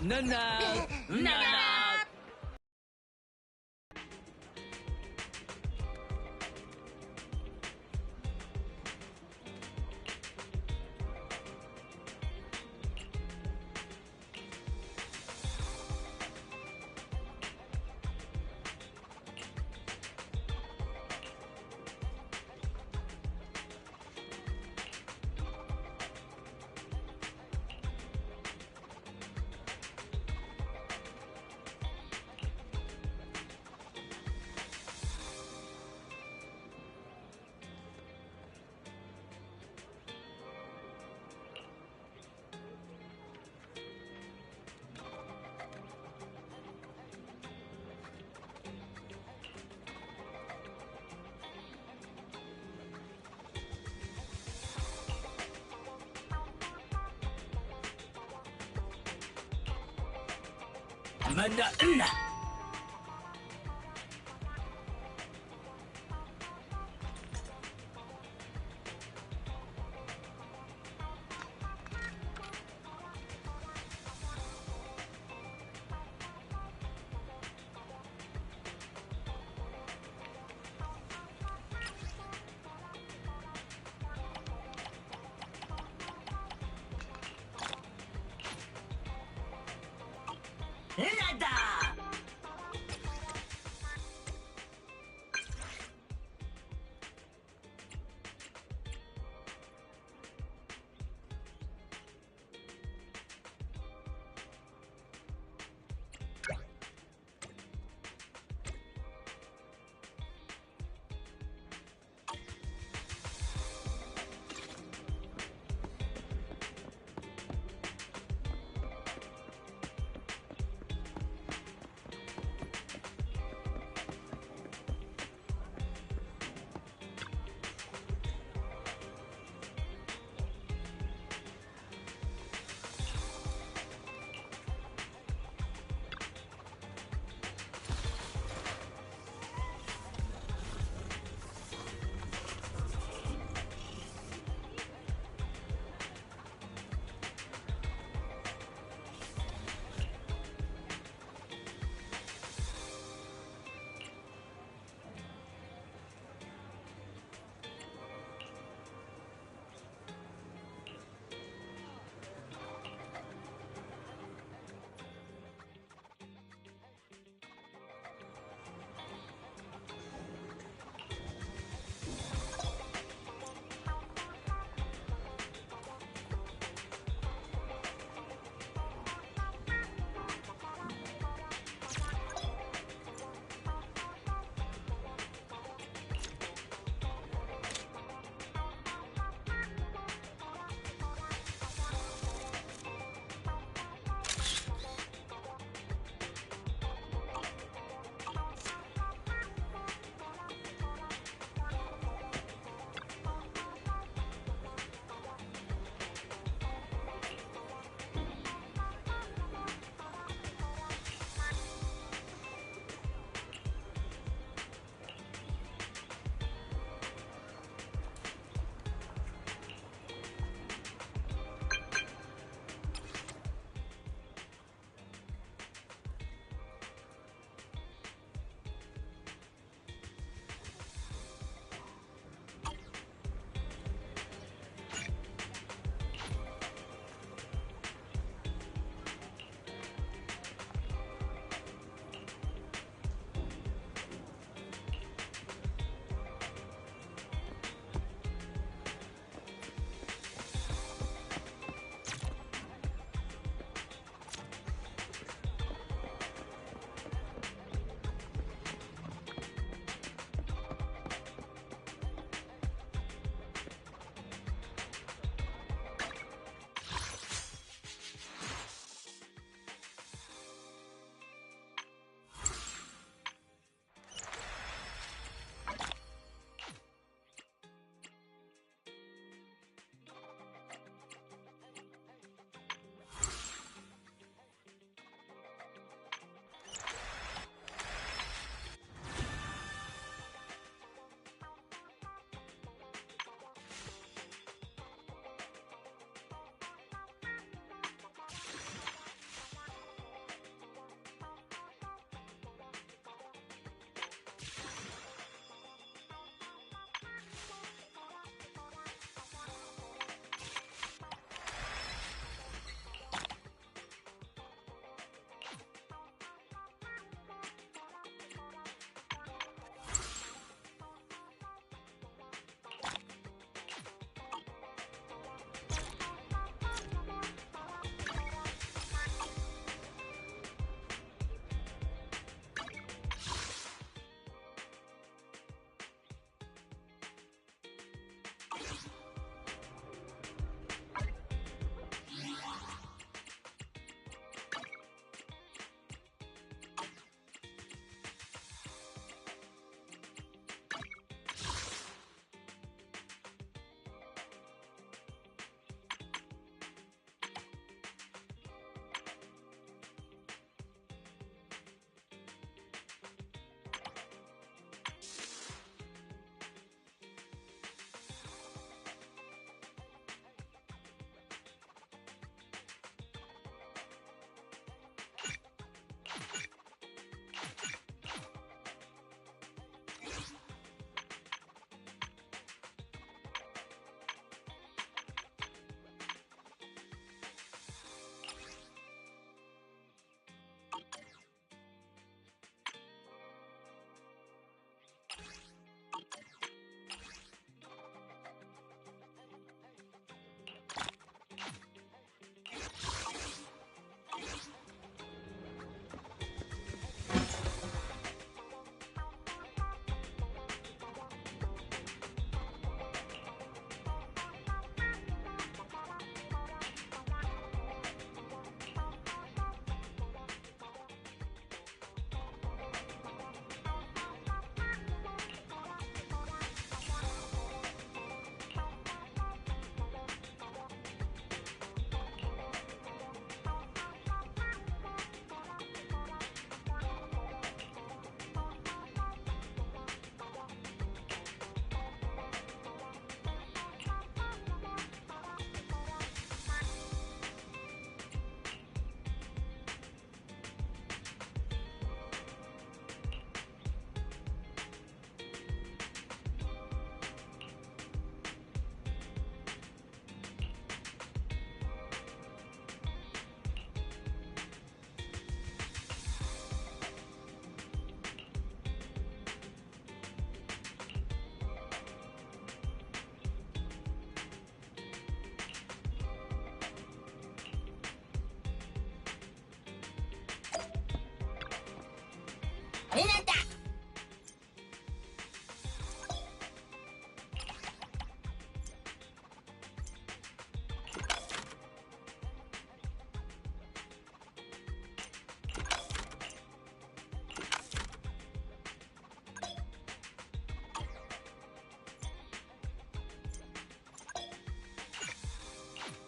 ななまだんな。ラだ。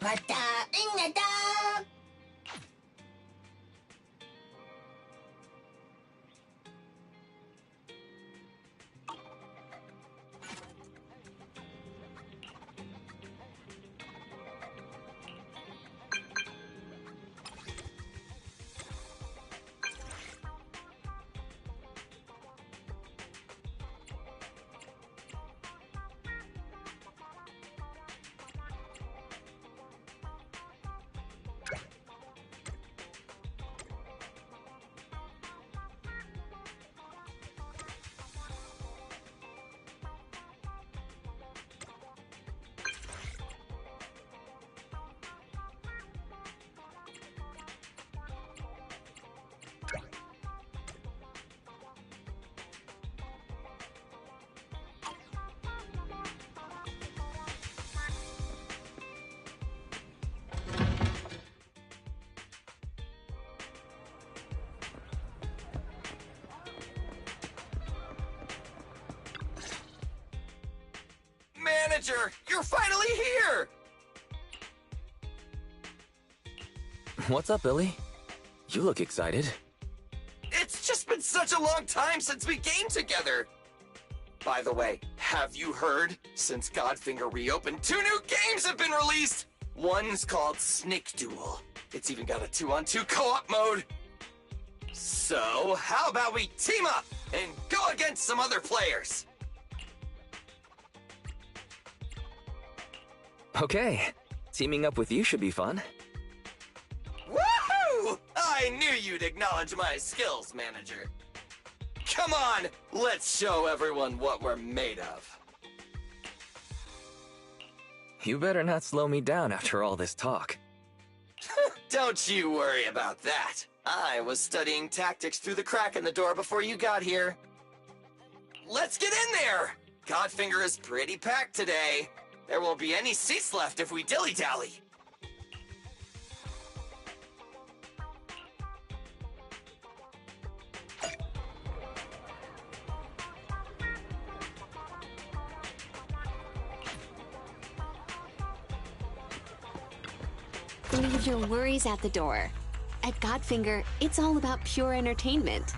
왔다 응나다. Manager, you're finally here! What's up, Billy? You look excited. It's just been such a long time since we gamed together! By the way, have you heard? Since Godfinger reopened, 2 new games have been released! One's called Snake Duel. It's even got a 2-on-2 co-op mode. So, how about we team up and go against some other players? Okay, teaming up with you should be fun. Woohoo! I knew you'd acknowledge my skills, Manager. Come on, let's show everyone what we're made of. You better not slow me down after all this talk. Don't you worry about that. I was studying tactics through the crack in the door before you got here. Let's get in there! Godfinger is pretty packed today. There won't be any seats left if we dilly-dally. Leave your worries at the door. At Godfinger, it's all about pure entertainment.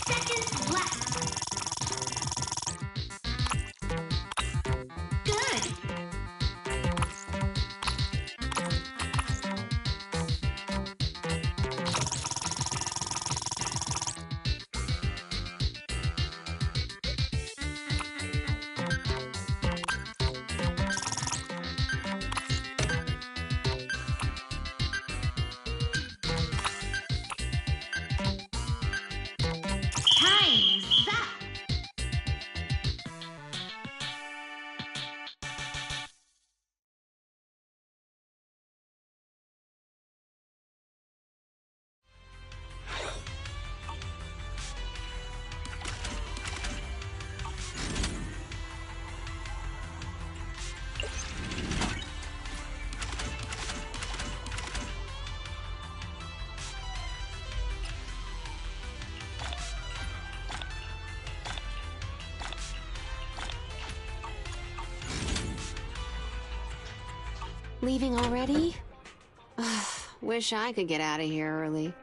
Seconds left. Good. Time's up. Leaving already? Ugh, wish I could get out of here early.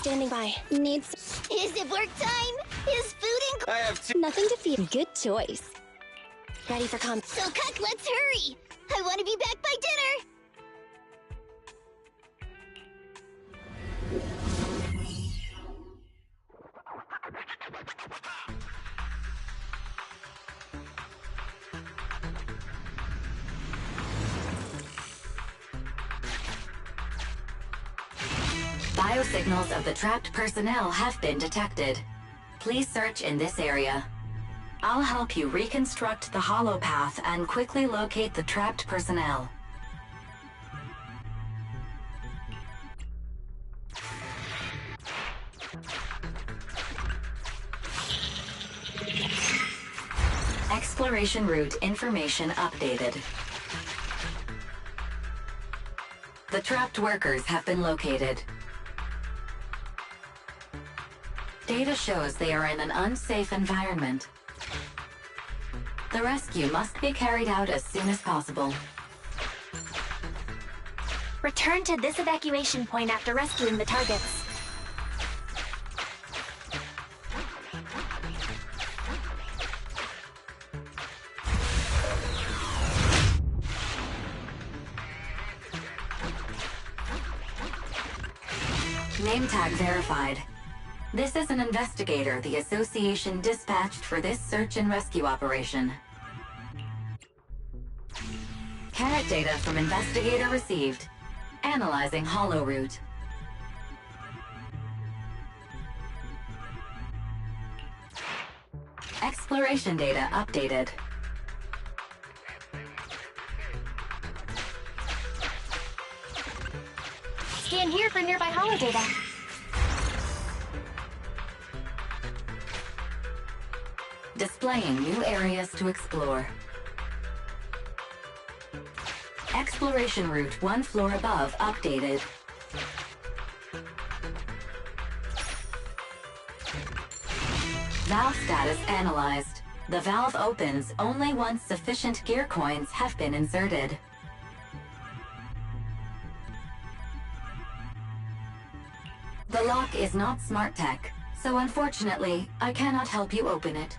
standing by. Needs. Is it work time? Is food in... I have two. Nothing to fear. Good choice. Ready for comp. So, Cuck, let's hurry! I want to be back by dinner! Biosignals of the trapped personnel have been detected. Please search in this area. I'll help you reconstruct the hollow path and quickly locate the trapped personnel. Exploration route information updated. The trapped workers have been located. Data shows they are in an unsafe environment. The rescue must be carried out as soon as possible. Return to this evacuation point after rescuing the targets. Name tag verified. This is an investigator the Association dispatched for this search and rescue operation. Carrot data from investigator received. Analyzing hollow route. Exploration data updated. Scan here for nearby hollow data. Displaying new areas to explore. Exploration route 1 floor above updated. Valve status analyzed. The valve opens only once sufficient gear coins have been inserted. The lock is not smart tech, so unfortunately, I cannot help you open it.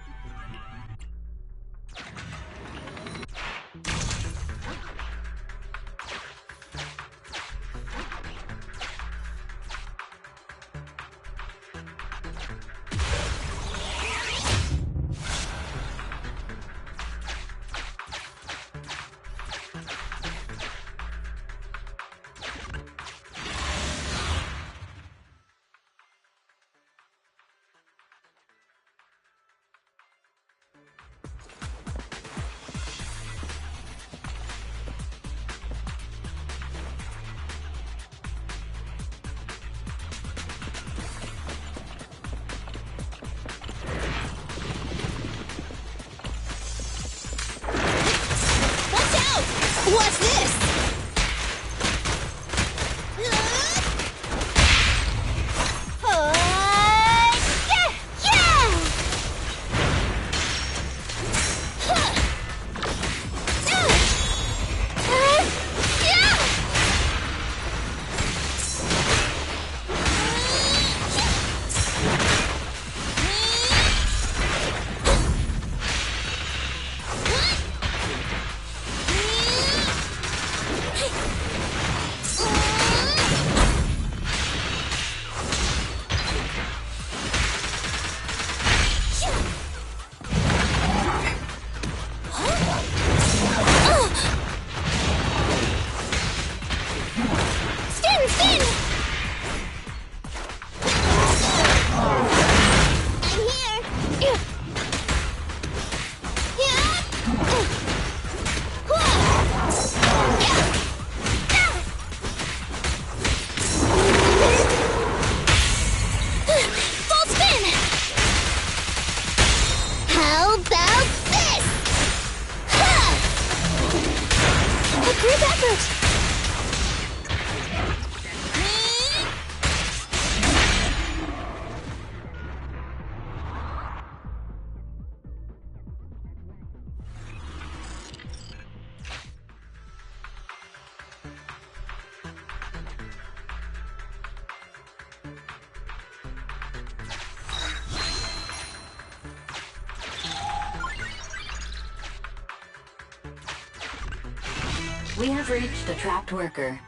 We have reached a trapped worker.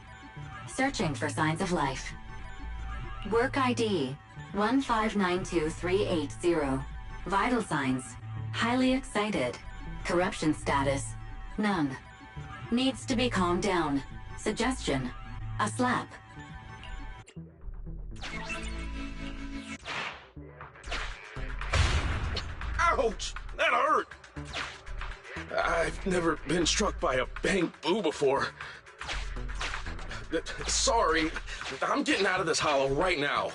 Searching for signs of life. Work ID 1592380. Vital signs: highly excited. Corruption status: none. Needs to be calmed down. Suggestion: a slap. Ouch! That hurt! I've never been struck by a bang boo before. Sorry, I'm getting out of this hollow right now.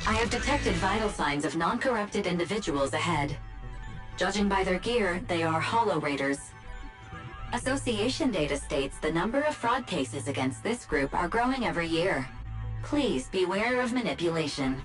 I have detected vital signs of non-corrupted individuals ahead. Judging by their gear, they are Hollow Raiders. Association data states the number of fraud cases against this group are growing every year. Please beware of manipulation.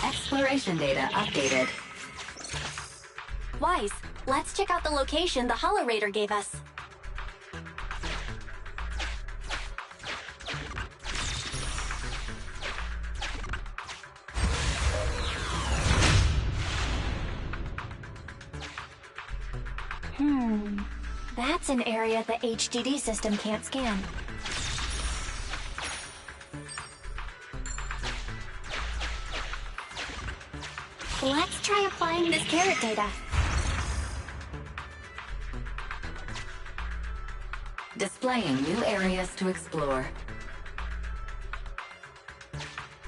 Exploration data updated. Wise, let's check out the location the Hollow Raider gave us. That's an area the HDD system can't scan. Let's try applying this carrot data. Displaying new areas to explore.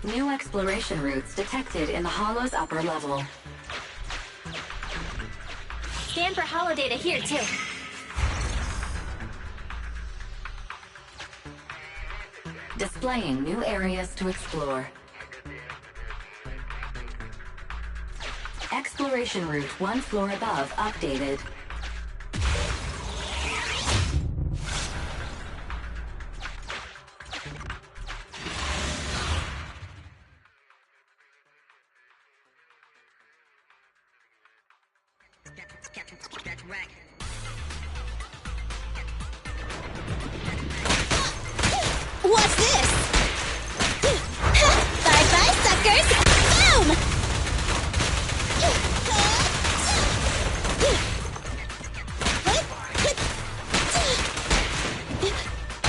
New exploration routes detected in the Hollow's upper level. Scan for hollow data here, too. Displaying new areas to explore. Exploration route one floor above updated. What's this? Bye-bye, suckers! Boom!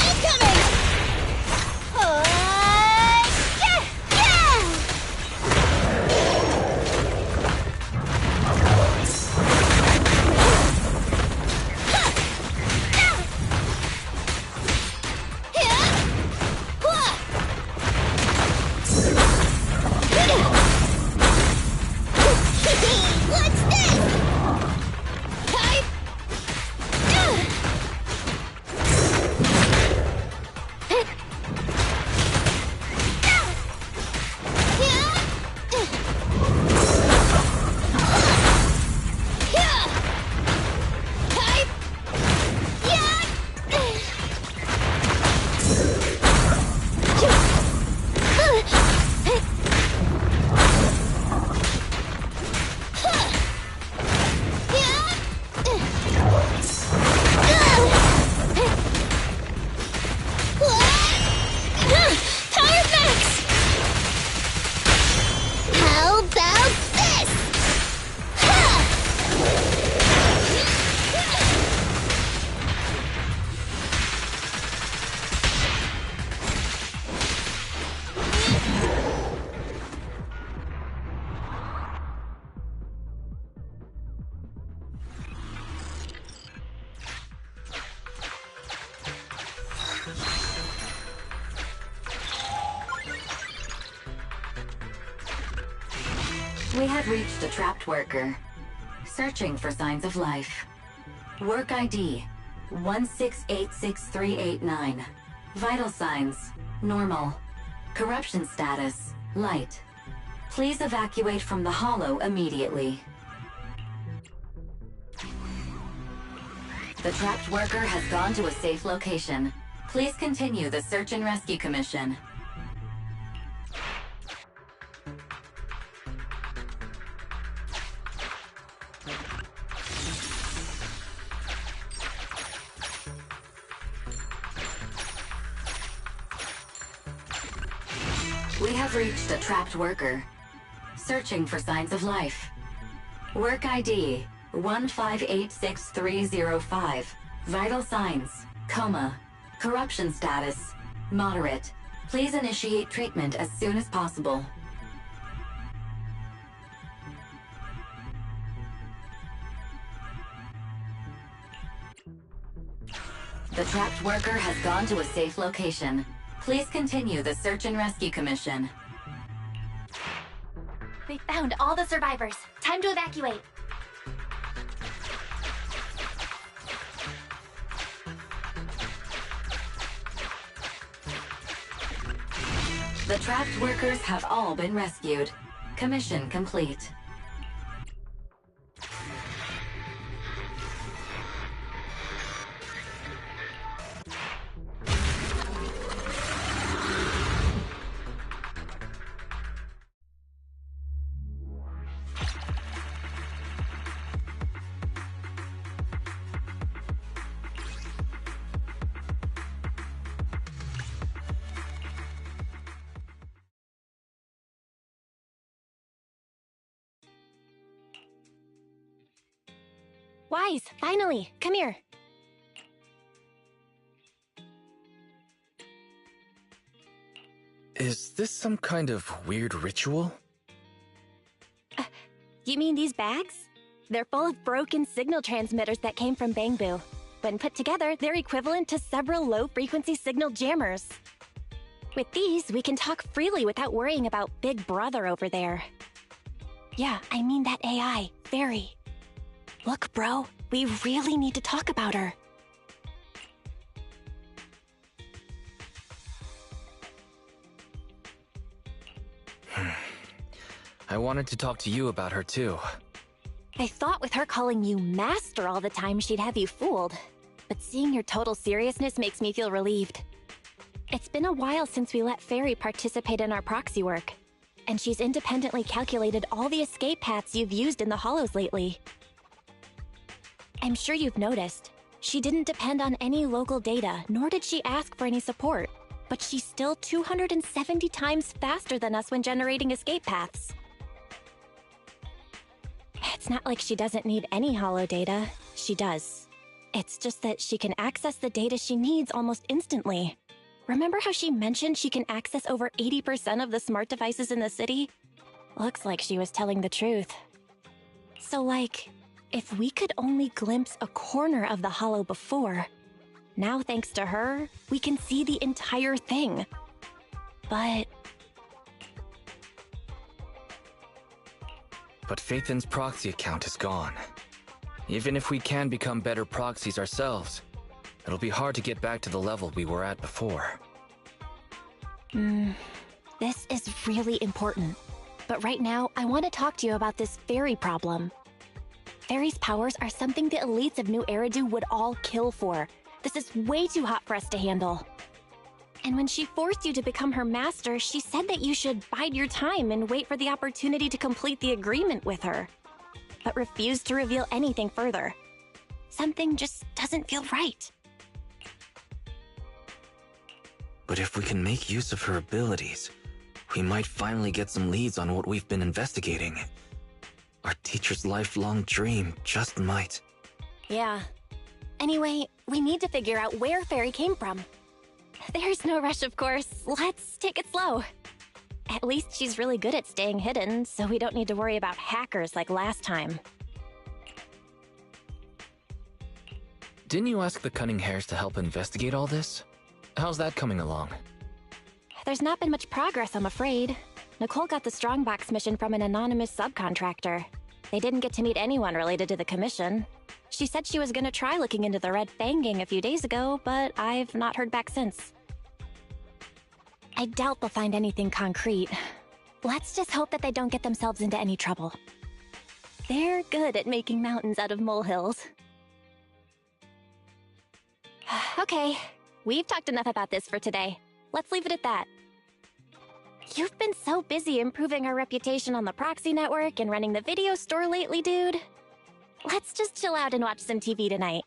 Incoming! What's this? Type? Power max! How about this? We have reached a trapped worker. Searching for signs of life. Work ID 1686389. Vital signs: normal. Corruption status: Light. Please evacuate from the hollow immediately. The trapped worker has gone to a safe location. Please continue the search and rescue commission. We have reached a trapped worker. Searching for signs of life. Work ID 1586305. Vital signs: coma. Corruption status: moderate. Please initiate treatment as soon as possible. The trapped worker has gone to a safe location. Please continue the search and rescue commission. We found all the survivors. Time to evacuate. The trapped workers have all been rescued. Commission complete. Wise, finally, come here. Is this some kind of weird ritual? You mean these bags? They're full of broken signal transmitters that came from Bangbu. When put together, they're equivalent to several low-frequency signal jammers. With these, we can talk freely without worrying about Big Brother over there. Yeah, I mean that AI, Fairy. Look, bro, we really need to talk about her. I wanted to talk to you about her too. I thought with her calling you Master all the time, she'd have you fooled. But seeing your total seriousness makes me feel relieved. It's been a while since we let Fairy participate in our proxy work, and she's independently calculated all the escape paths you've used in the Hollows lately. I'm sure you've noticed, she didn't depend on any local data, nor did she ask for any support, but she's still 270 times faster than us when generating escape paths. It's not like she doesn't need any hollow data. She does. It's just that she can access the data she needs almost instantly. Remember how she mentioned she can access over 80% of the smart devices in the city? Looks like she was telling the truth. So like, if we could only glimpse a corner of the hollow before, now thanks to her, we can see the entire thing. But Phaethan's proxy account is gone. Even if we can become better proxies ourselves, it'll be hard to get back to the level we were at before. This is really important. But right now, I want to talk to you about this fairy problem. Fairy's powers are something the elites of New Eridu would all kill for. This is way too hot for us to handle. And when she forced you to become her master, she said that you should bide your time and wait for the opportunity to complete the agreement with her, but refused to reveal anything further. Something just doesn't feel right. But if we can make use of her abilities, we might finally get some leads on what we've been investigating. Our teacher's lifelong dream just might. Yeah. Anyway, we need to figure out where Fairy came from. There's no rush, of course. Let's take it slow. At least she's really good at staying hidden, so we don't need to worry about hackers like last time. Didn't you ask the Cunning Hares to help investigate all this? How's that coming along? There's not been much progress, I'm afraid. Nicole got the Strongbox mission from an anonymous subcontractor. They didn't get to meet anyone related to the commission. She said she was gonna try looking into the Red Fang gang a few days ago, but I've not heard back since. I doubt they'll find anything concrete. Let's just hope that they don't get themselves into any trouble. They're good at making mountains out of molehills. Okay, we've talked enough about this for today. Let's leave it at that. You've been so busy improving our reputation on the proxy network and running the video store lately, dude. Let's just chill out and watch some TV tonight.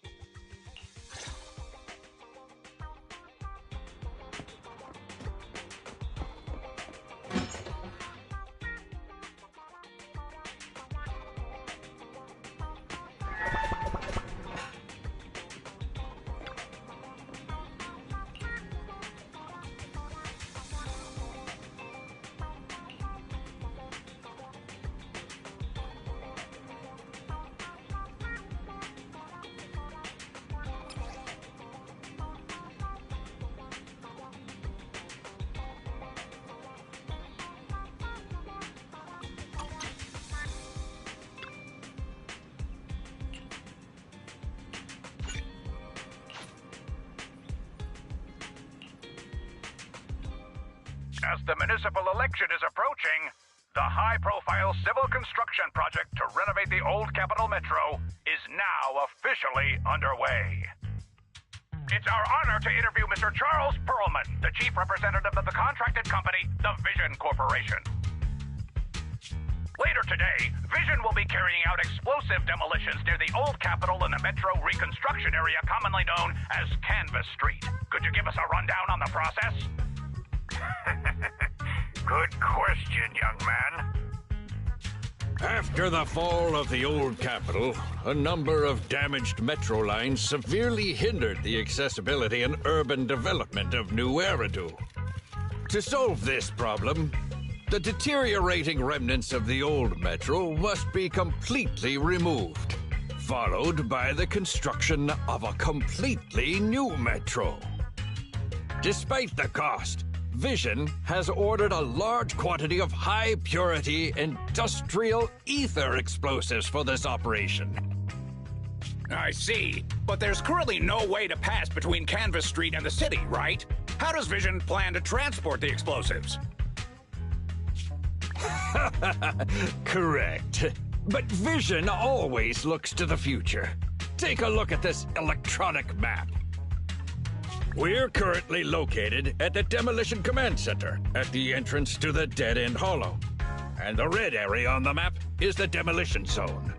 As the municipal election is approaching, the high-profile civil construction project to renovate the old Capital Metro is now officially underway. It's our honor to interview Mr. Charles Perlman, the chief representative of the contracted company, the Vision Corporation. Later today, Vision will be carrying out explosive demolitions near the old Capitol in the Metro reconstruction area commonly known as Canvas Street. Could you give us a rundown on the process? Good question, young man. After the fall of the old Capitol, a number of damaged metro lines severely hindered the accessibility and urban development of New Eridu. To solve this problem, the deteriorating remnants of the old metro must be completely removed, followed by the construction of a completely new metro. Despite the cost, Vision has ordered a large quantity of high-purity industrial ether explosives for this operation. I see. But there's currently no way to pass between Canvas Street and the city, right? How does Vision plan to transport the explosives? Correct. But Vision always looks to the future. Take a look at this electronic map. We're currently located at the Demolition Command Center, at the entrance to the Dead End Hollow. And the red area on the map is the Demolition Zone.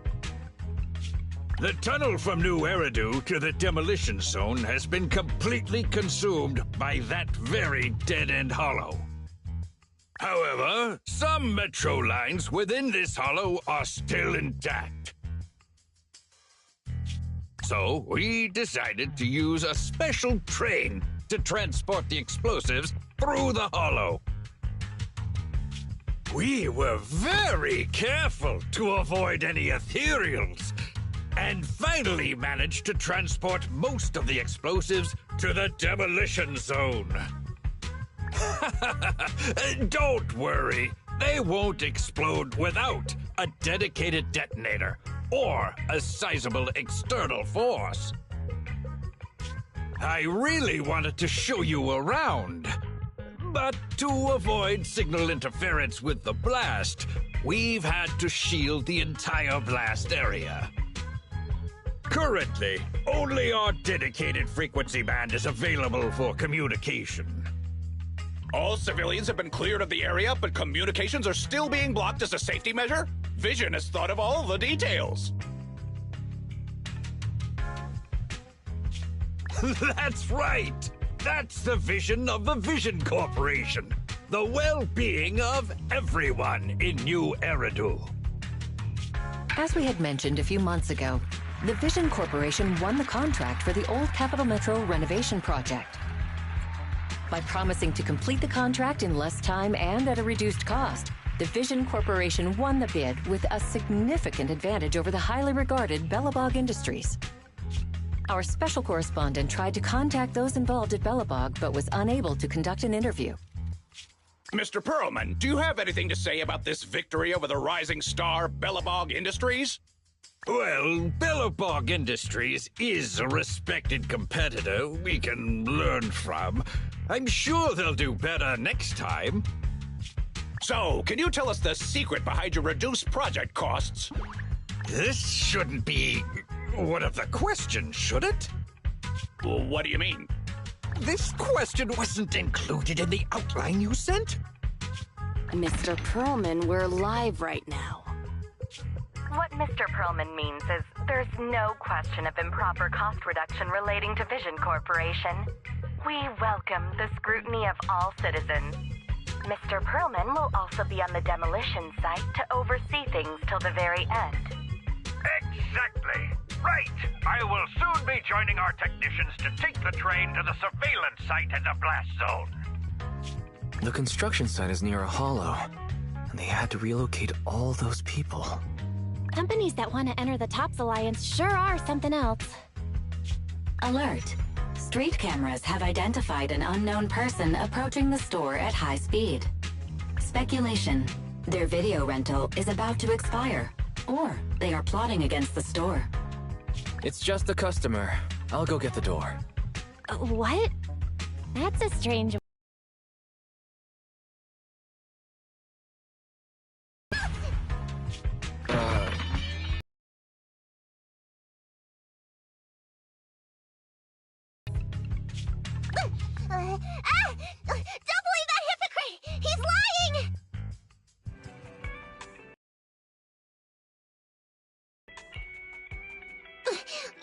The tunnel from New Eridu to the Demolition Zone has been completely consumed by that very Dead End Hollow. However, some metro lines within this hollow are still intact. So, we decided to use a special train to transport the explosives through the hollow. We were very careful to avoid any ethereals, and finally managed to transport most of the explosives to the Demolition Zone. Don't worry, they won't explode without a dedicated detonator or a sizable external force. I really wanted to show you around, but to avoid signal interference with the blast, we've had to shield the entire blast area. Currently, only our dedicated frequency band is available for communication. All civilians have been cleared of the area, but communications are still being blocked as a safety measure? Vision has thought of all the details. That's right! That's the vision of the Vision Corporation. The well-being of everyone in New Eridu. As we had mentioned a few months ago, the Vision Corporation won the contract for the old Capital Metro renovation project. By promising to complete the contract in less time and at a reduced cost, the Vision Corporation won the bid with a significant advantage over the highly regarded Bellabog Industries. Our special correspondent tried to contact those involved at Bellabog, but was unable to conduct an interview. Mr. Perlman, do you have anything to say about this victory over the rising star Bellabog Industries? Well, Bellabog Industries is a respected competitor we can learn from. I'm sure they'll do better next time. So, can you tell us the secret behind your reduced project costs? This shouldn't be one of the questions, should it? What do you mean? This question wasn't included in the outline you sent? Mr. Perlman, we're live right now. What Mr. Perlman means is there's no question of improper cost reduction relating to Vision Corporation. We welcome the scrutiny of all citizens. Mr. Perlman will also be on the demolition site to oversee things till the very end. Exactly. Right. I will soon be joining our technicians to take the train to the surveillance site in the blast zone. The construction site is near a hollow, and they had to relocate all those people. Companies that want to enter the TOPS Alliance sure are something else. Alert. Street cameras have identified an unknown person approaching the store at high speed. Speculation. Their video rental is about to expire, or they are plotting against the store. It's just a customer. I'll go get the door. What? That's a strange... Don't believe that hypocrite! He's lying!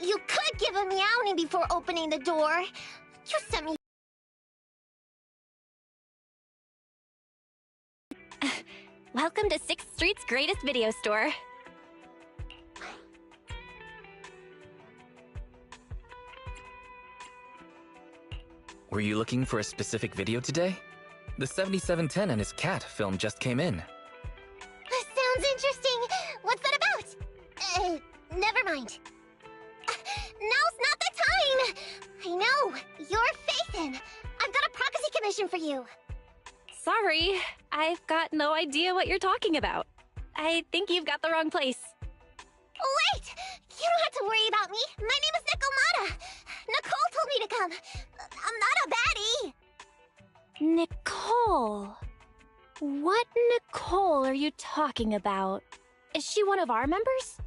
You could give a meowing before opening the door. You sent me... Welcome to 6th Street's greatest video store. Were you looking for a specific video today? The 7710 and his cat film just came in. Sounds interesting. What's that about? Never mind. Now's not the time! I know. You're Faithin. I've got a prophecy commission for you. Sorry, I've got no idea what you're talking about. I think you've got the wrong place. Wait! You don't have to worry about me. My name is Nikomata. Nicole told me to come. I'm not a baddie. Nicole. What Nicole are you talking about? Is she one of our members?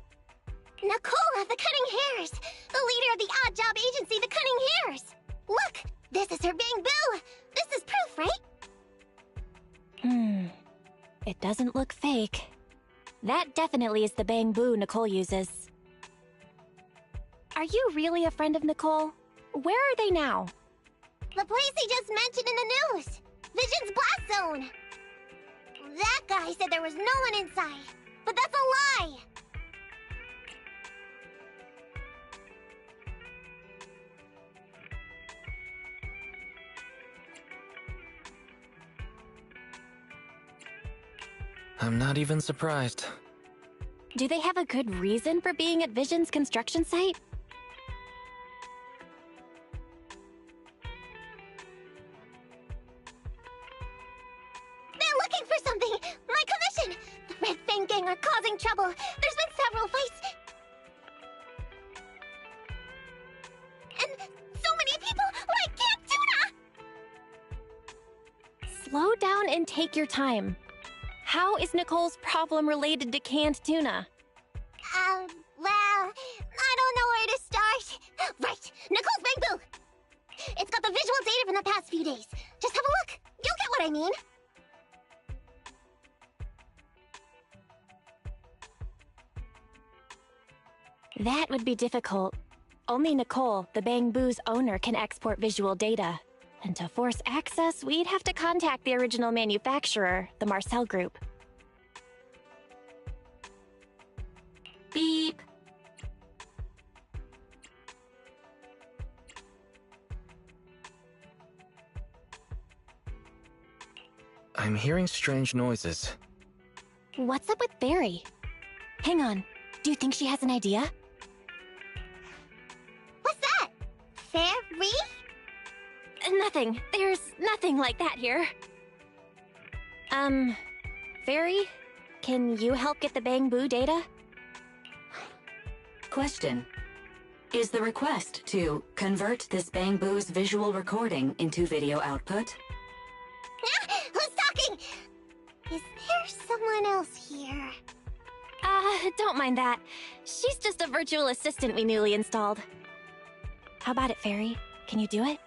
Nicole of the Cutting Hairs. The leader of the odd job agency, the Cutting Hairs. Look, this is her Bang Boo. This is proof, right? It doesn't look fake. That definitely is the Bang Boo Nicole uses. Are you really a friend of Nicole? Where are they now? The place they just mentioned in the news. Vision's Blast Zone. That guy said there was no one inside. But that's a lie. I'm not even surprised. Do they have a good reason for being at Vision's construction site? They're looking for something! My commission! The Red Fang Gang are causing trouble. There's been several fights. And so many people like Camp Tuna! Slow down and take your time. How is Nicole's problem related to canned tuna? Well, I don't know where to start. Right, Nicole's Bang Boo! It's got the visual data from the past few days. Just have a look. You'll get what I mean. That would be difficult. Only Nicole, the Bang Boo's owner, can export visual data. And to force access, we'd have to contact the original manufacturer, the Marcel Group. Beep. I'm hearing strange noises. What's up with Barry? Hang on. Do you think she has an idea? What's that? Fairy? Nothing. There's nothing like that here. Fairy? Can you help get the Bang Boo data? Question. Is the request to convert this Bang Boo's visual recording into video output? Who's talking? Is someone else here. Don't mind that. She's just a virtual assistant we newly installed. How about it, Fairy? Can you do it?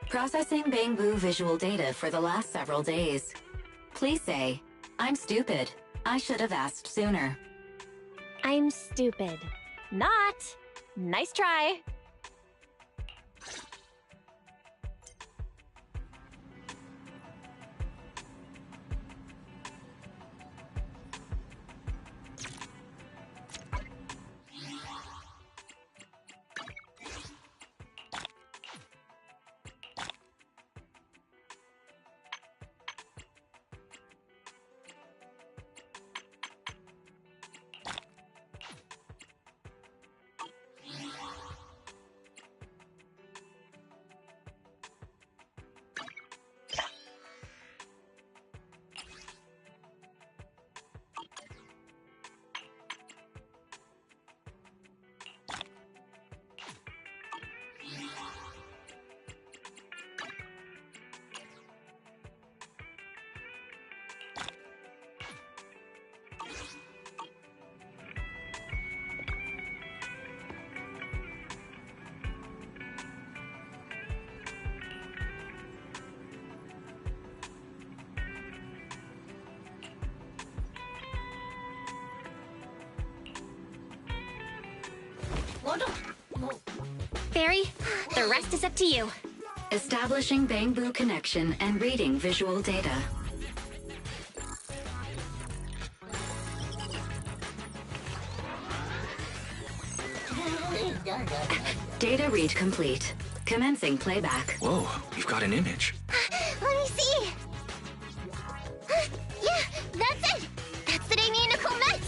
Processing Bangbu visual data for the last several days. Please say, I'm stupid. I should have asked sooner. I'm stupid. Not. Nice try. Fairy, the rest is up to you. Establishing Bangbu connection and reading visual data. Data read complete. Commencing playback. Whoa, we've got an image. Let me see. Yeah, that's it. That's the day me and Nicole met.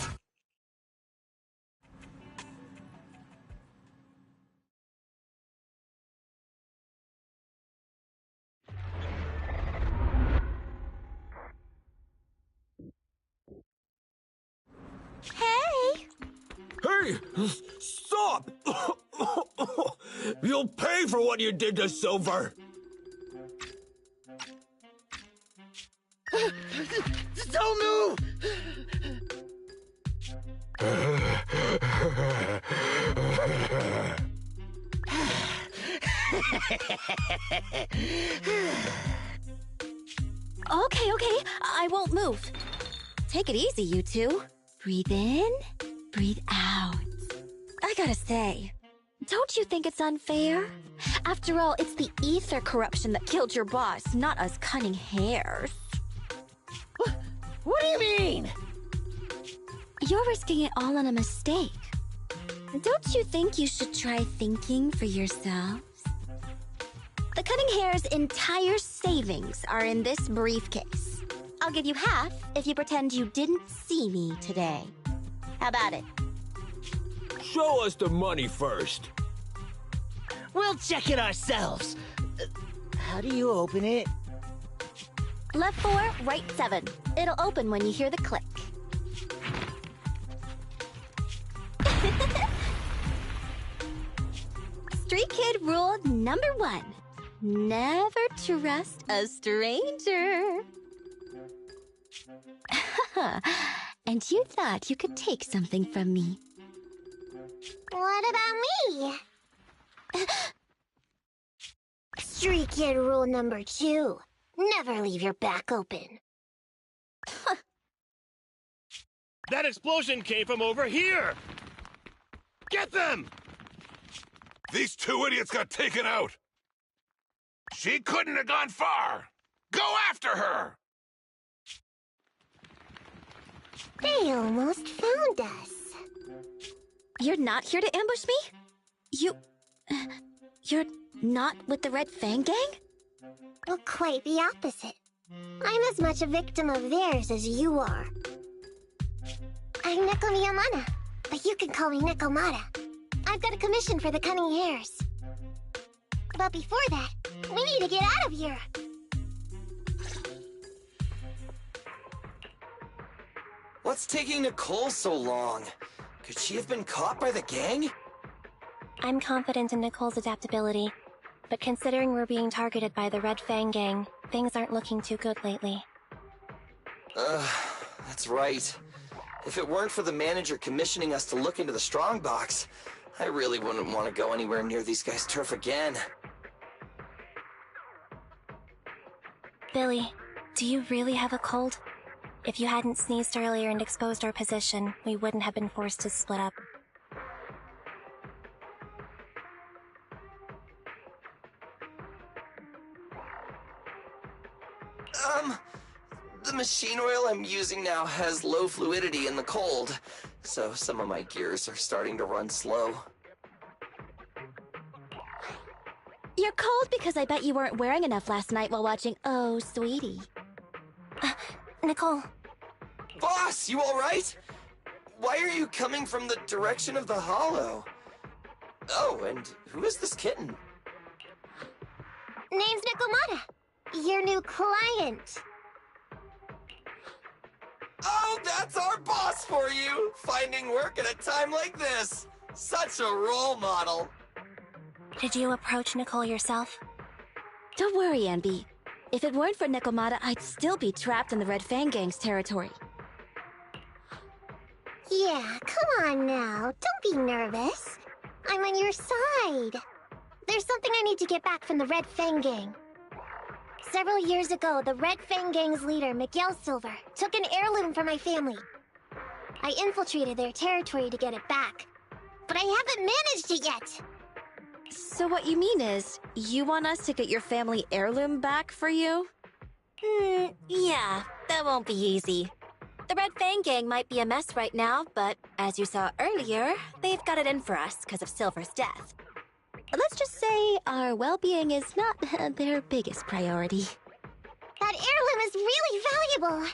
Hey! Hey! Stop! You'll pay for what you did to Silver! Don't move! Okay, I won't move. Take it easy, you two. Breathe in, breathe out. I gotta say, don't you think it's unfair? After all, it's the ether corruption that killed your boss, not us cunning hares. What do you mean? You're risking it all on a mistake. Don't you think you should try thinking for yourselves? The cunning hare's entire savings are in this briefcase. I'll give you half if you pretend you didn't see me today. How about it? Show us the money first. We'll check it ourselves. How do you open it? Left 4, right 7. It'll open when you hear the click. Street Kid rule number 1. Never trust a stranger. And you thought you could take something from me. What about me? Street Kid rule number 2. Never leave your back open. That explosion came from over here! Get them! These two idiots got taken out! She couldn't have gone far! Go after her! They almost found us. You're not here to ambush me? You're not with the Red Fang Gang? Well, quite the opposite. I'm as much a victim of theirs as you are. I'm Neko Miyamana, but you can call me Nekomata. I've got a commission for the Cunning Hares. But before that, we need to get out of here. What's taking Nicole so long? Could she have been caught by the gang? I'm confident in Nicole's adaptability, but considering we're being targeted by the Red Fang Gang, things aren't looking too good lately. That's right. If it weren't for the manager commissioning us to look into the strongbox, I really wouldn't want to go anywhere near these guys' turf again. Billy, do you really have a cold? If you hadn't sneezed earlier and exposed our position, we wouldn't have been forced to split up. The machine oil I'm using now has low fluidity in the cold, so some of my gears are starting to run slow. You're cold because I bet you weren't wearing enough last night while watching Oh, Sweetie. Nicole. Boss, you alright? Why are you coming from the direction of the hollow? Oh, and who is this kitten? Name's Nikomata. Your new client. Oh, that's our boss for you! Finding work at a time like this! Such a role model! Did you approach Nicole yourself? Don't worry, Anby. If it weren't for Nikomata, I'd still be trapped in the Red Fang Gang's territory. Yeah, come on now. Don't be nervous. I'm on your side. There's something I need to get back from the Red Fang Gang. Several years ago, the Red Fang Gang's leader, Miguel Silver, took an heirloom from my family. I infiltrated their territory to get it back, but I haven't managed it yet. So what you mean is, you want us to get your family heirloom back for you? Yeah, that won't be easy. The Red Fang Gang might be a mess right now, but as you saw earlier, they've got it in for us because of Silver's death. Let's just say our well-being is not their biggest priority. That heirloom is really valuable.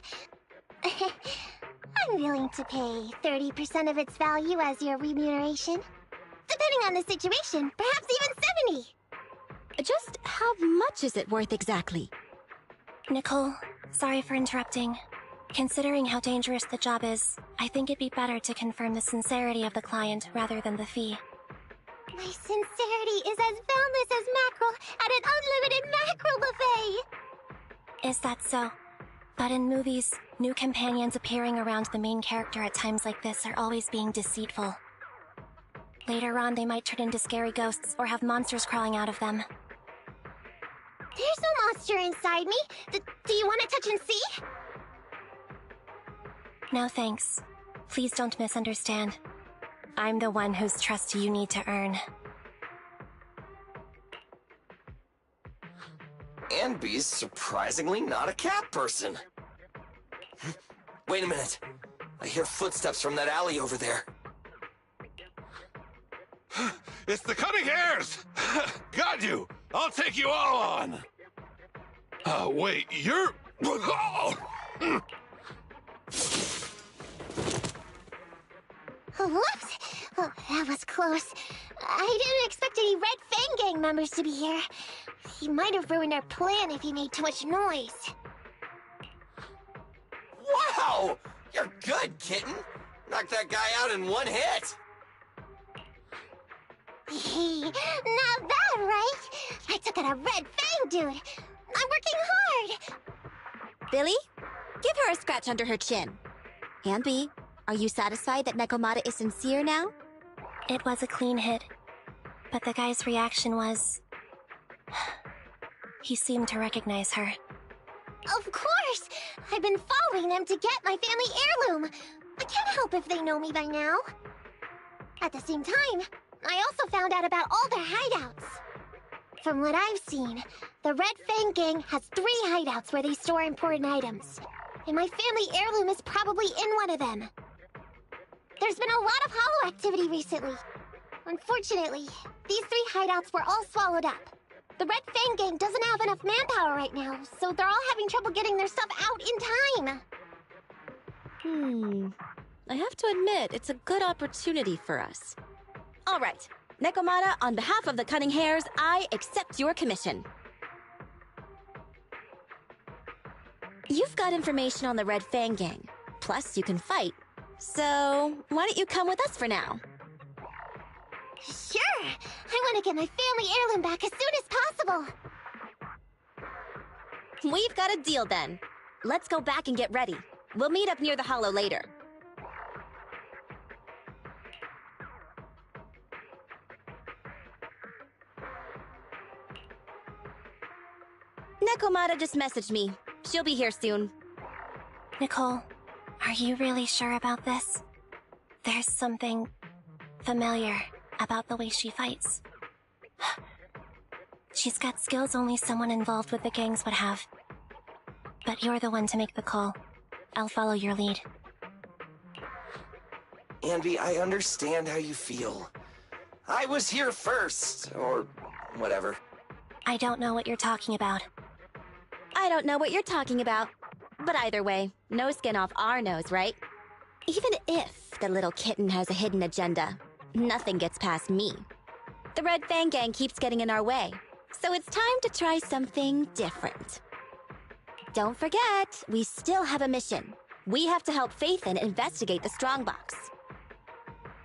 I'm willing to pay 30% of its value as your remuneration. Depending on the situation, perhaps even 70. Just how much is it worth exactly? Nicole, sorry for interrupting. Considering how dangerous the job is, I think it'd be better to confirm the sincerity of the client rather than the fee. My sincerity is as boundless as mackerel at an unlimited mackerel buffet! Is that so? But in movies, new companions appearing around the main character at times like this are always being deceitful. Later on, they might turn into scary ghosts or have monsters crawling out of them. There's no monster inside me. Do you want to touch and see? No thanks. Please don't misunderstand. I'm the one whose trust you need to earn. Anby's surprisingly not a cat person. Wait a minute. I hear footsteps from that alley over there. It's the Cunning Hares! Got you! I'll take you all on! Wait, you're... Whoops! Oh, that was close. I didn't expect any Red Fang Gang members to be here. He might have ruined our plan if he made too much noise. Wow! You're good, kitten! Knocked that guy out in one hit! Hey, not bad, right? I took out a Red Fang dude. I'm working hard. Billy, give her a scratch under her chin. Anby, are you satisfied that Nikomata is sincere now? It was a clean hit, but the guy's reaction was... He seemed to recognize her. Of course! I've been following them to get my family heirloom. I can't help if they know me by now. At the same time, I also found out about all their hideouts. From what I've seen, the Red Fang Gang has 3 hideouts where they store important items. And my family heirloom is probably in one of them. There's been a lot of hollow activity recently. Unfortunately, these 3 hideouts were all swallowed up. The Red Fang Gang doesn't have enough manpower right now, so they're all having trouble getting their stuff out in time. I have to admit, it's a good opportunity for us. All right, Nikomata, on behalf of the Cunning Hares, I accept your commission. You've got information on the Red Fang Gang, plus you can fight. So, why don't you come with us for now? Sure! I want to get my family heirloom back as soon as possible! We've got a deal then. Let's go back and get ready. We'll meet up near the hollow later. Nekomata just messaged me. She'll be here soon. Nicole, are you really sure about this? There's something familiar about the way she fights. She's got skills only someone involved with the gangs would have. But you're the one to make the call. I'll follow your lead. Anby, I understand how you feel. I was here first, or whatever. I don't know what you're talking about. I don't know what you're talking about. But either way, no skin off our nose, right? Even if the little kitten has a hidden agenda, nothing gets past me. The Red Fang Gang keeps getting in our way, so it's time to try something different. Don't forget, we still have a mission. We have to help Phaethon investigate the Strongbox.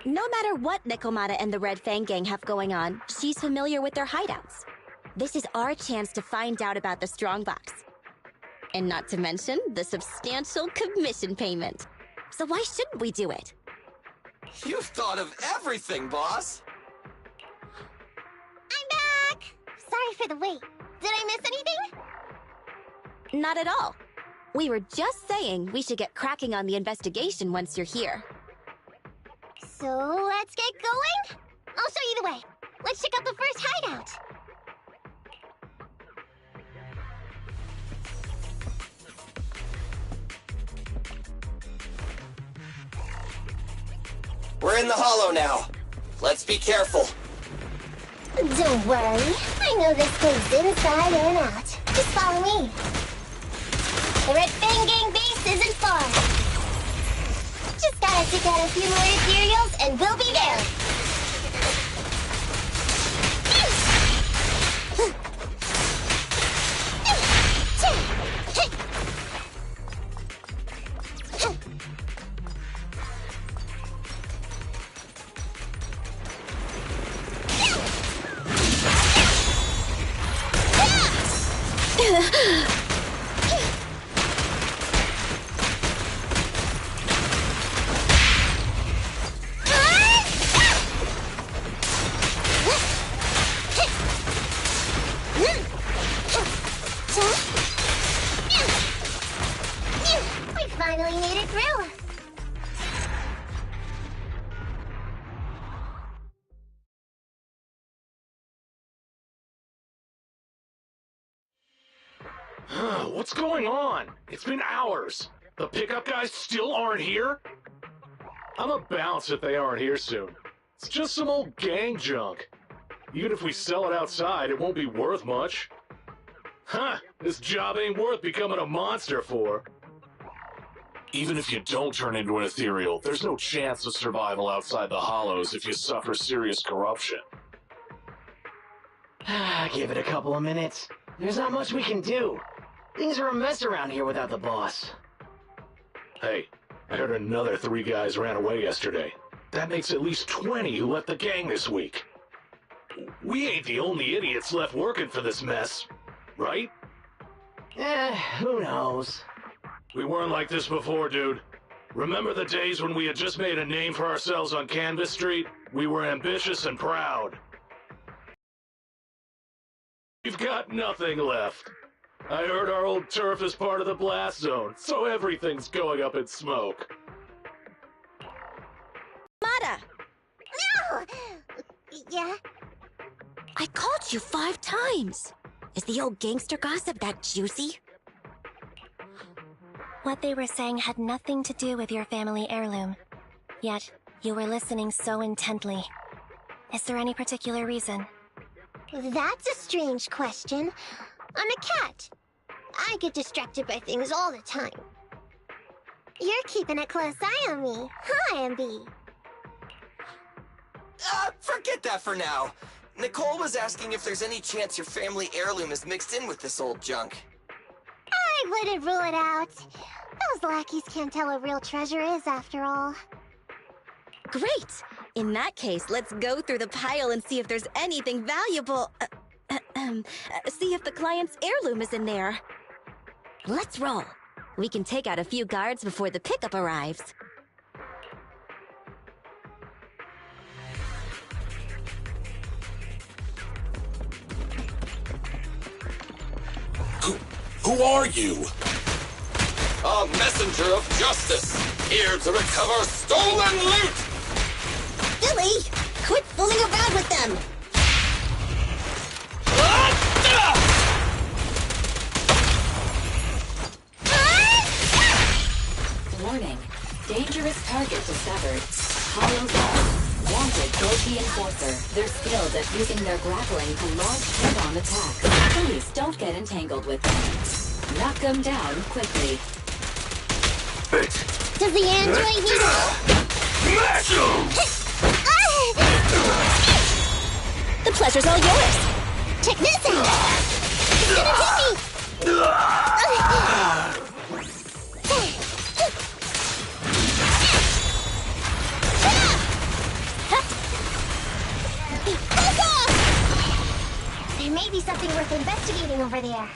No matter what Nekomata and the Red Fang Gang have going on, she's familiar with their hideouts. This is our chance to find out about the Strongbox. And not to mention the substantial commission payment. So why shouldn't we do it? You've thought of everything, boss! I'm back! Sorry for the wait. Did I miss anything? Not at all. We were just saying we should get cracking on the investigation once you're here. So let's get going? I'll show you the way. Let's check out the first hideout. We're in the hollow now. Let's be careful. Don't worry. I know this place inside and out. Just follow me. The Red Fang Gang base isn't far. Just gotta pick out a few more materials and we'll be there. We finally made it through. What's going on? It's been hours. The pickup guys still aren't here? I'm a bounce if they aren't here soon. It's just some old gang junk. Even if we sell it outside, it won't be worth much. Huh, this job ain't worth becoming a monster for. Even if you don't turn into an ethereal, there's no chance of survival outside the hollows if you suffer serious corruption. Give it a couple of minutes. There's not much we can do. Things are a mess around here without the boss. Hey, I heard another 3 guys ran away yesterday. That makes at least 20 who left the gang this week. We ain't the only idiots left working for this mess, right? Who knows? We weren't like this before, dude. Remember the days when we had just made a name for ourselves on Canvas Street? We were ambitious and proud. We've got nothing left. I heard our old turf is part of the blast zone, so everything's going up in smoke. Mata! No! Yeah? I called you 5 times. Is the old gangster gossip that juicy? What they were saying had nothing to do with your family heirloom. Yet, you were listening so intently. Is there any particular reason? That's a strange question. I'm a cat. I get distracted by things all the time. You're keeping a close eye on me, huh, Ambi? Forget that for now. Nicole was asking if there's any chance your family heirloom is mixed in with this old junk. I wouldn't rule it out. Those lackeys can't tell what real treasure is, after all. Great! In that case, let's go through the pile and see if there's anything valuable. See if the client's heirloom is in there. Let's roll. We can take out a few guards before the pickup arrives. Who are you? A messenger of justice, here to recover stolen loot! Billy! Quit fooling around with them! Warning. Dangerous target discovered. Hollow Vault. Wanted Goki Enforcer. They're skilled at using their grappling to launch head-on attacks. Please don't get entangled with them. Knock them down quickly. Does the android need Smash him! The pleasure's all yours! Check this out! It's gonna hit me! There may be something worth investigating over there.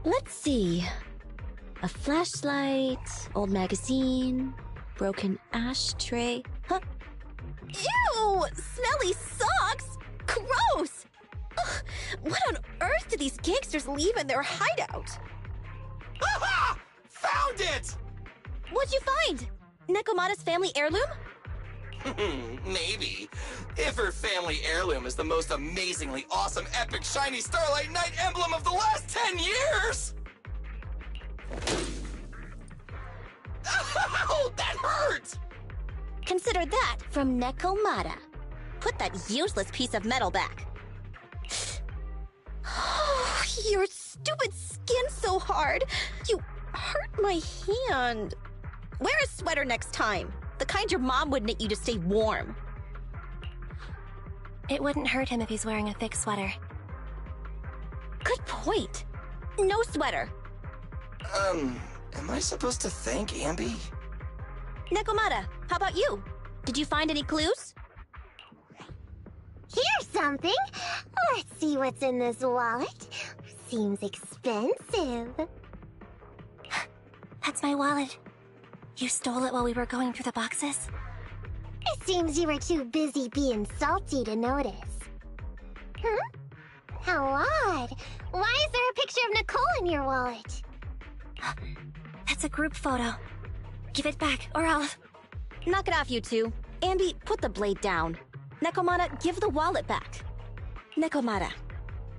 Let's see. A flashlight, old magazine, broken ashtray. Huh? Ew! Smelly socks! Gross! Ugh, what on earth did these gangsters leave in their hideout? Aha! Found it! What'd you find? Nekomata's family heirloom? Maybe. If her family heirloom is the most amazingly awesome, epic, shiny Starlight Knight emblem of the last 10 years! Ow! That hurt! Consider that from Nekomata. Put that useless piece of metal back. Oh, your stupid skin's so hard. You hurt my hand. Wear a sweater next time. The kind your mom would knit you to stay warm. It wouldn't hurt him if he's wearing a thick sweater. Good point. No sweater. Am I supposed to thank Ambi? Nekomata, how about you? Did you find any clues? Here's something. Let's see what's in this wallet. Seems expensive. That's my wallet. You stole it while we were going through the boxes? It seems you were too busy being salty to notice. How odd. Why is there a picture of Nicole in your wallet? That's a group photo. Give it back, or I'll... Knock it off, you two. Ambi, put the blade down. Nekomata, give the wallet back. Nekomata,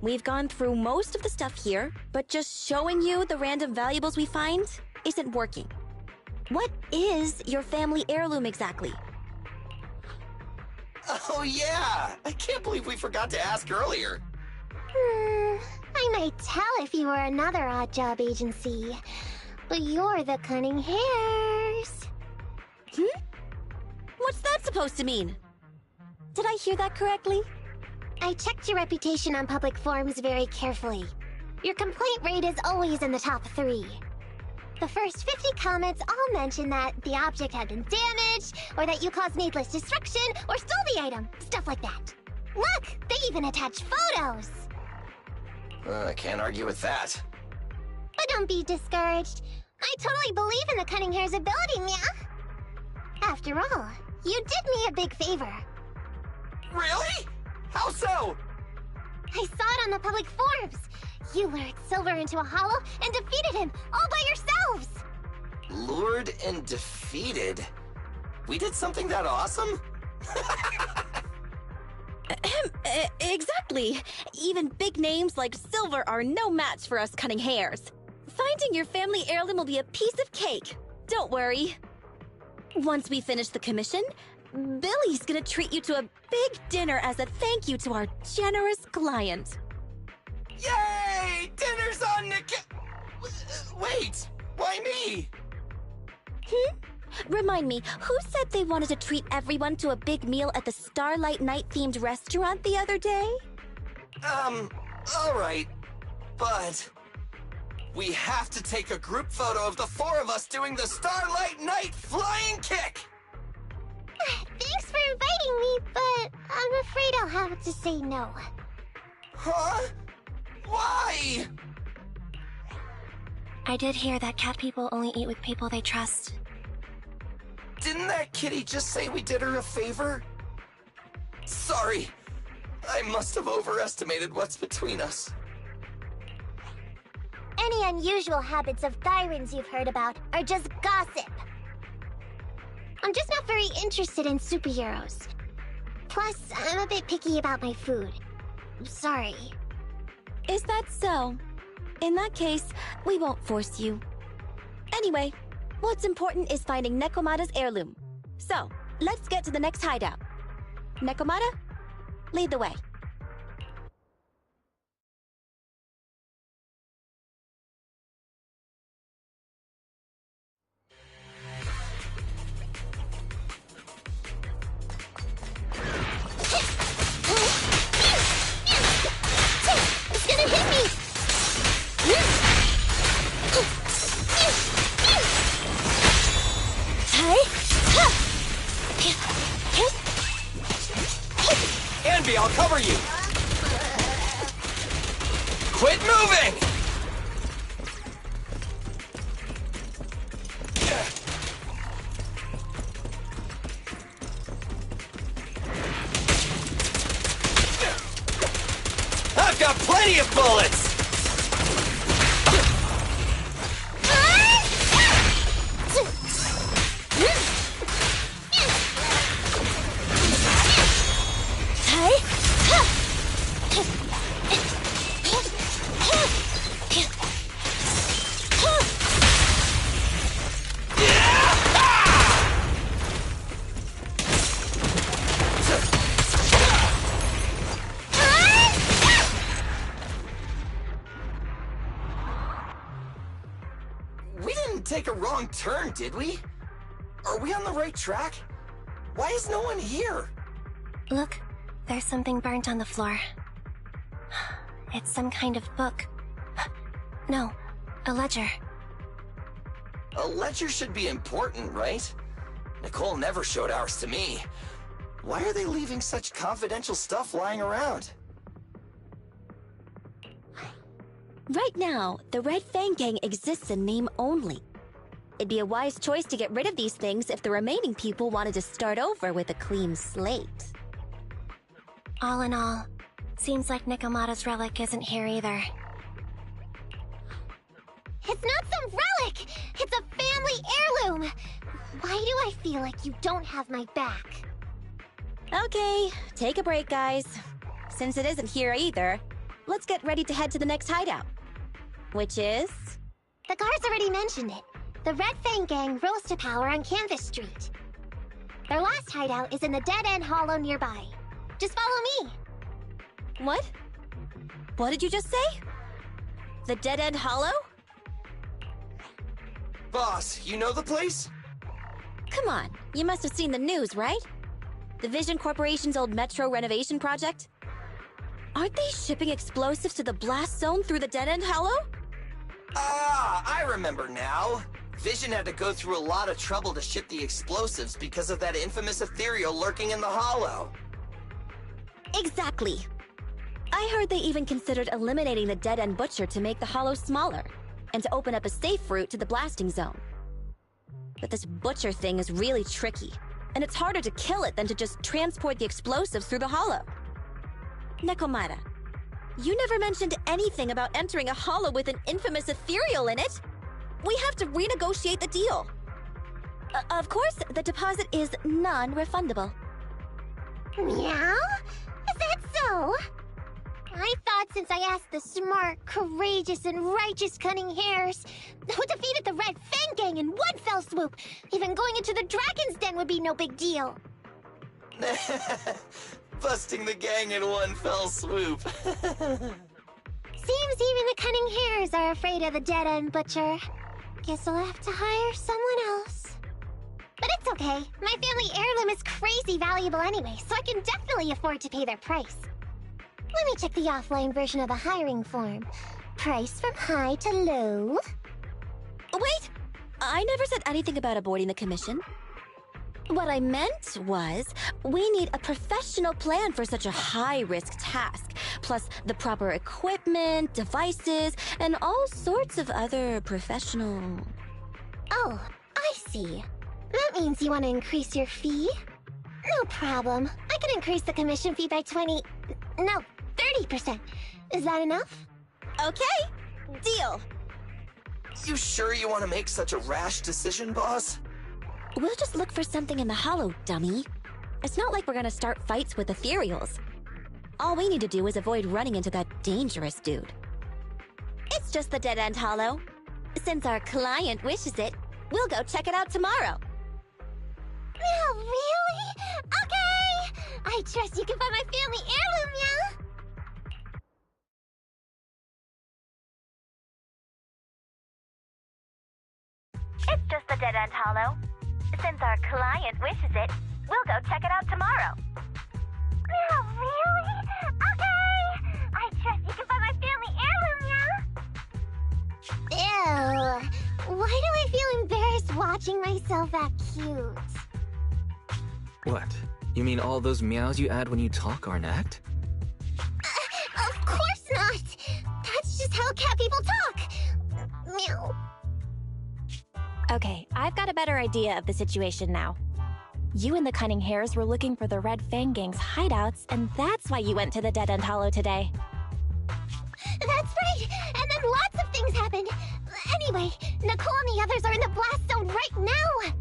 we've gone through most of the stuff here, but just showing you the random valuables we find isn't working. What is your family heirloom exactly? Oh yeah! I can't believe we forgot to ask earlier. I might tell if you were another odd job agency, but you're the Cunning Hairs. What's that supposed to mean? Did I hear that correctly? I checked your reputation on public forums very carefully. Your complaint rate is always in the top 3. The first 50 comments all mention that the object had been damaged, or that you caused needless destruction, or stole the item. Stuff like that. Look! They even attach photos! I can't argue with that. But don't be discouraged. I totally believe in the Cunning Hair's ability, yeah? After all, you did me a big favor. Really? How so? I saw it on the public forums. You lured Silver into a hollow and defeated him all by yourselves! Lured and defeated? We did something that awesome? Exactly. Even big names like Silver are no match for us Cunning Hairs. Finding your family heirloom will be a piece of cake. Don't worry. Once we finish the commission, Billy's gonna treat you to a big dinner as a thank you to our generous client. Yay! Dinner's on Wait! Why me? Remind me, who said they wanted to treat everyone to a big meal at the Starlight Night-themed restaurant the other day? Alright. But we have to take a group photo of the four of us doing the Starlight Night flying kick! Thanks for inviting me, but I'm afraid I'll have to say no. Huh? Why? I did hear that cat people only eat with people they trust. Didn't that kitty just say we did her a favor? Sorry. I must have overestimated what's between us. Any unusual habits of Thyrans you've heard about are just gossip. I'm just not very interested in superheroes. Plus, I'm a bit picky about my food. Sorry. Is that so? In that case, we won't force you. Anyway, what's important is finding Nekomata's heirloom. So, let's get to the next hideout. Nekomata, lead the way. It's gonna hit me! Anby, I'll cover you! Quit moving! I've got plenty of bullets! We didn't take a wrong turn, did we? Are we on the right track? Why is no one here? Look, there's something burnt on the floor. It's some kind of book. No, a ledger. A ledger should be important, right? Nicole never showed ours to me. Why are they leaving such confidential stuff lying around? Right now, the Red Fang Gang exists in name only. It'd be a wise choice to get rid of these things if the remaining people wanted to start over with a clean slate. All in all, seems like Nekomata's relic isn't here either. It's not some relic! It's a family heirloom! Why do I feel like you don't have my back? Okay, take a break, guys. Since it isn't here either, let's get ready to head to the next hideout. Which is? The guards already mentioned it. The Red Fang Gang rose to power on Canvas Street. Their last hideout is in the Dead End Hollow nearby. Just follow me. What? What did you just say? The Dead End Hollow? Boss, you know the place? Come on, you must have seen the news, right? The Vision Corporation's old metro renovation project? Aren't they shipping explosives to the blast zone through the Dead End Hollow? Ah, I remember now. Vision had to go through a lot of trouble to ship the explosives because of that infamous ethereal lurking in the hollow. Exactly. I heard they even considered eliminating the Dead End Butcher to make the hollow smaller, and to open up a safe route to the blasting zone. But this Butcher thing is really tricky, and it's harder to kill it than to just transport the explosives through the hollow. Nekomata, you never mentioned anything about entering a hollow with an infamous ethereal in it. We have to renegotiate the deal. Of course, the deposit is non-refundable. Meow? Is that so? I thought since I asked the smart, courageous, and righteous Cunning Hares, who defeated the Red Fang Gang in one fell swoop, even going into the Dragon's Den would be no big deal. Busting the gang in one fell swoop. Seems even the Cunning Hares are afraid of the Dead End Butcher. Guess I'll have to hire someone else. But it's okay. My family heirloom is crazy valuable anyway, so I can definitely afford to pay their price. Let me check the offline version of the hiring form. Price from high to low. Wait! I never said anything about avoiding the commission. What I meant was, we need a professional plan for such a high-risk task, plus the proper equipment, devices, and all sorts of other professional... Oh, I see. That means you want to increase your fee? No problem. I can increase the commission fee by 30%. Is that enough? Okay, deal. You sure you want to make such a rash decision, boss? We'll just look for something in the hollow, dummy. It's not like we're gonna start fights with ethereals. All we need to do is avoid running into that dangerous dude. It's just the dead-end hollow. Since our client wishes it, we'll go check it out tomorrow. Oh, really? Okay! I trust you can find my family heirloom, yeah? It's just the dead-end hollow. Since our client wishes it, we'll go check it out tomorrow. Oh, really? Okay! I trust you can find my family heirloom, yeah? Ew. Why do I feel embarrassed watching myself act cute? What? You mean all those meows you add when you talk are an act? Of course not! That's just how cat people talk! Meow. Okay, I've got a better idea of the situation now. You and the Cunning Hares were looking for the Red Fang Gang's hideouts, and that's why you went to the Dead End Hollow today. That's right! And then lots of things happened! Anyway, Nicole and the others are in the blast zone right now!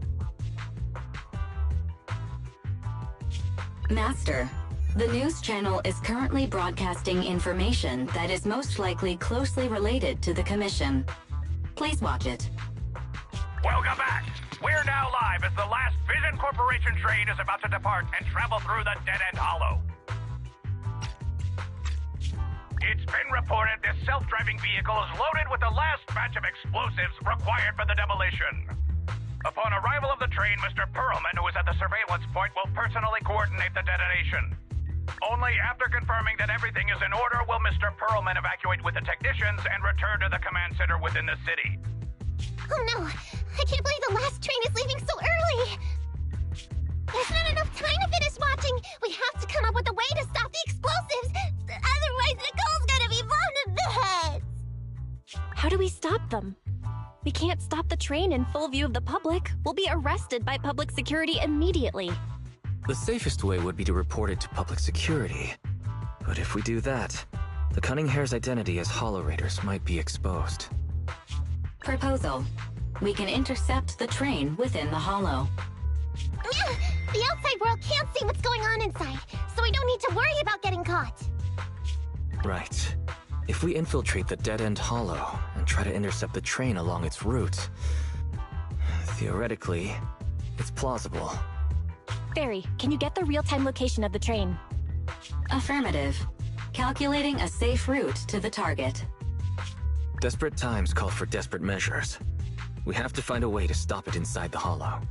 Master, the news channel is currently broadcasting information that is most likely closely related to the Commission. Please watch it. Welcome back. We're now live as the last Vision Corporation train is about to depart and travel through the Dead-End Hollow. It's been reported this self-driving vehicle is loaded with the last batch of explosives required for the demolition. Upon arrival of the train, Mr. Perlman, who is at the surveillance point, will personally coordinate the detonation. Only after confirming that everything is in order will Mr. Perlman evacuate with the technicians and return to the command center within the city. Oh no! I can't believe the last train is leaving so early! There's not enough time to finish watching! We have to come up with a way to stop the explosives! Otherwise, Nicole's gonna be blown to bits! How do we stop them? We can't stop the train in full view of the public. We'll be arrested by public security immediately. The safest way would be to report it to public security. But if we do that, the Cunning Hare's identity as Hollow Raiders might be exposed. Proposal. We can intercept the train within the hollow. The outside world can't see what's going on inside, so we don't need to worry about getting caught. Right. If we infiltrate the dead-end hollow and try to intercept the train along its route, theoretically, it's plausible. Fairy, can you get the real-time location of the train? Affirmative. Calculating a safe route to the target. Desperate times call for desperate measures. We have to find a way to stop it inside the hollow.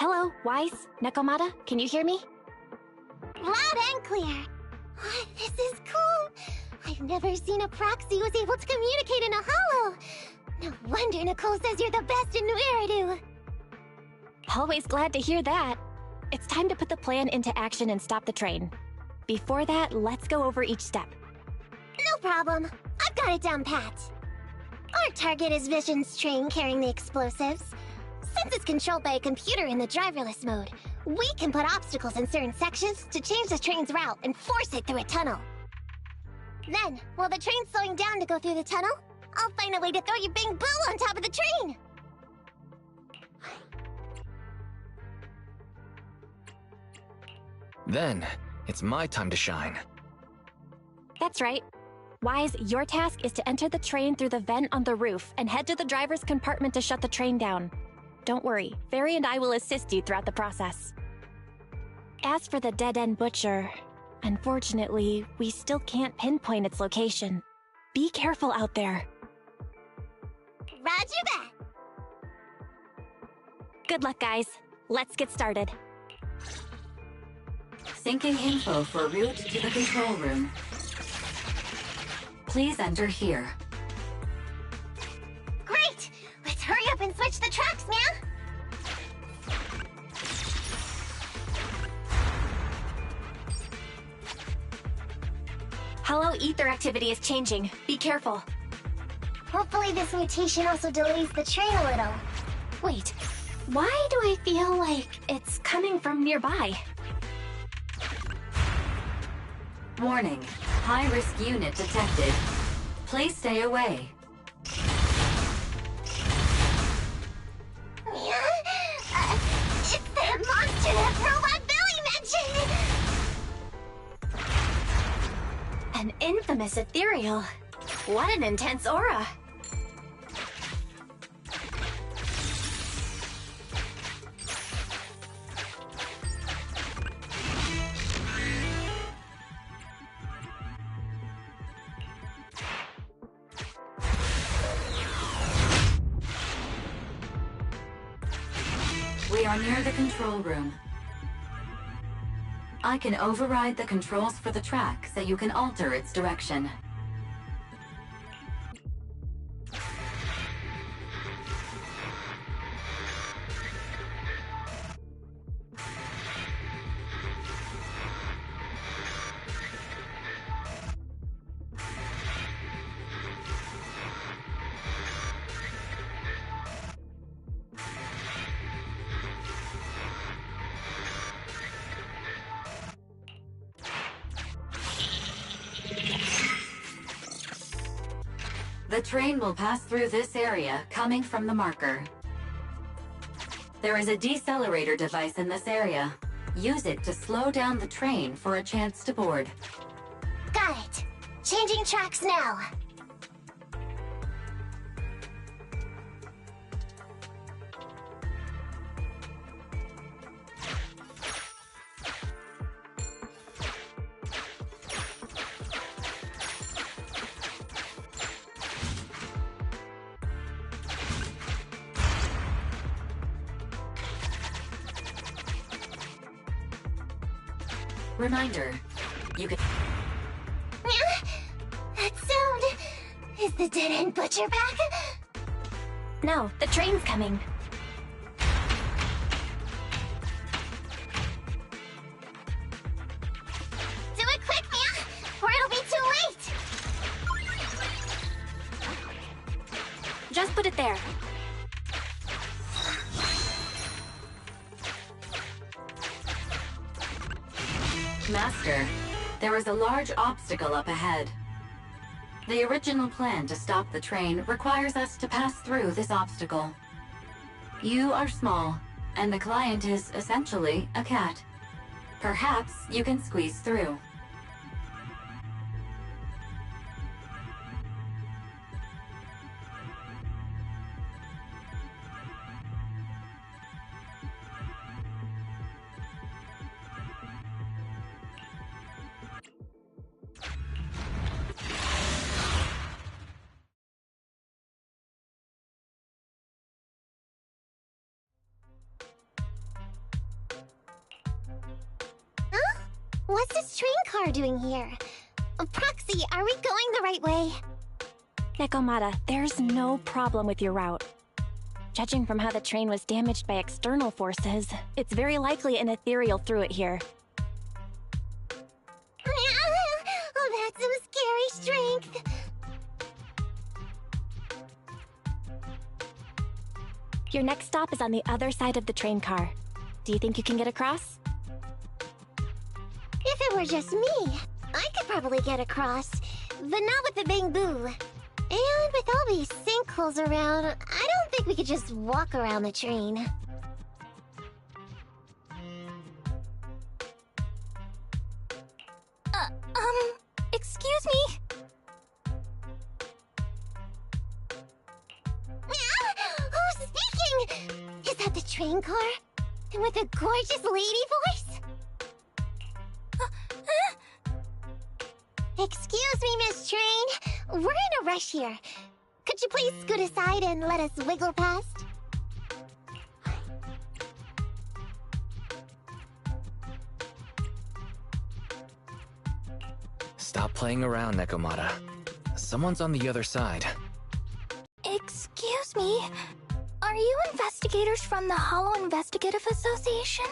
Hello, Wise, Nekomata, can you hear me? Loud and clear. This is cool. I've never seen a proxy who's able to communicate in a hollow. No wonder Nicole says you're the best in New Eridu. Always glad to hear that. It's time to put the plan into action and stop the train. Before that, let's go over each step. No problem. I've got it down pat. Our target is Vision's train carrying the explosives. Since it's controlled by a computer in the driverless mode, we can put obstacles in certain sections to change the train's route and force it through a tunnel. Then, while the train's slowing down to go through the tunnel, I'll find a way to throw your Bing Boo on top of the train! Then, it's my time to shine. That's right. Wise, your task is to enter the train through the vent on the roof and head to the driver's compartment to shut the train down. Don't worry, Fairy and I will assist you throughout the process. As for the dead-end butcher, unfortunately, we still can't pinpoint its location. Be careful out there. Roger that! Good luck, guys. Let's get started. Syncing info for route to the control room. Please enter here. Great! Let's hurry up and switch the tracks, man! Hollow ether activity is changing. Be careful. Hopefully this mutation also delays the train a little. Wait, why do I feel like it's coming from nearby? Warning, high-risk unit detected. Please stay away. It's that monster that Robot Billy mentioned! An infamous ethereal. What an intense aura. We are near the control room. I can override the controls for the track so you can alter its direction. The train will pass through this area, coming from the marker. There is a decelerator device in this area. Use it to slow down the train for a chance to board. Got it. Changing tracks now. Reminder, you can... That sound... Is the dead-end butcher back? No, the train's coming. Do it quick, Mia, or it'll be too late! Just put it there. Master, there is a large obstacle up ahead. The original plan to stop the train requires us to pass through this obstacle. You are small, and the client is essentially a cat. Perhaps you can squeeze through. What's this train car doing here? Proxy, are we going the right way? Nekomata, there's no problem with your route. Judging from how the train was damaged by external forces, it's very likely an ethereal threw it here. Oh, that's some scary strength. Your next stop is on the other side of the train car. Do you think you can get across? If it were just me, I could probably get across, but not with the bamboo. And with all these sinkholes around, I don't think we could just walk around the train. Excuse me? Who's speaking? Is that the train car? And with a gorgeous lady voice? Excuse me, Miss Train. We're in a rush here. Could you please scoot aside and let us wiggle past? Stop playing around, Nekomata. Someone's on the other side. Excuse me? Are you investigators from the Hollow Investigative Association?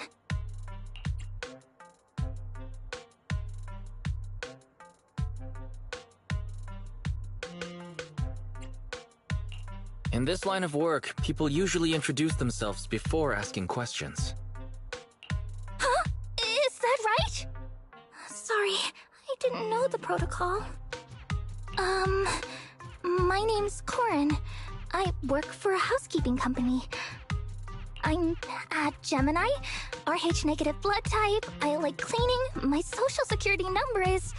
In this line of work, people usually introduce themselves before asking questions. Huh? Is that right? Sorry, I didn't know the protocol. My name's Corin. I work for a housekeeping company. I'm a Gemini, RH negative blood type, I like cleaning, my social security number is...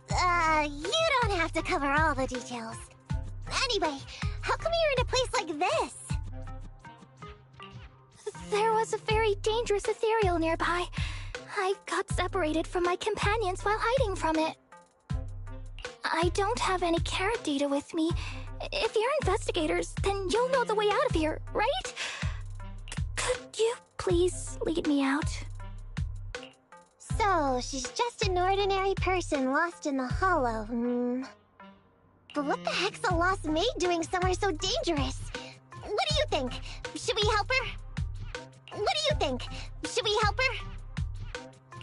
You don't have to cover all the details. Anyway, how come you're in a place like this? There was a very dangerous ethereal nearby. I got separated from my companions while hiding from it. I don't have any carrot data with me. If you're investigators, then you'll know the way out of here, right? Could you please lead me out? So, she's just an ordinary person lost in the Hollow, But what the heck's a lost maid doing somewhere so dangerous? What do you think? Should we help her? What do you think? Should we help her?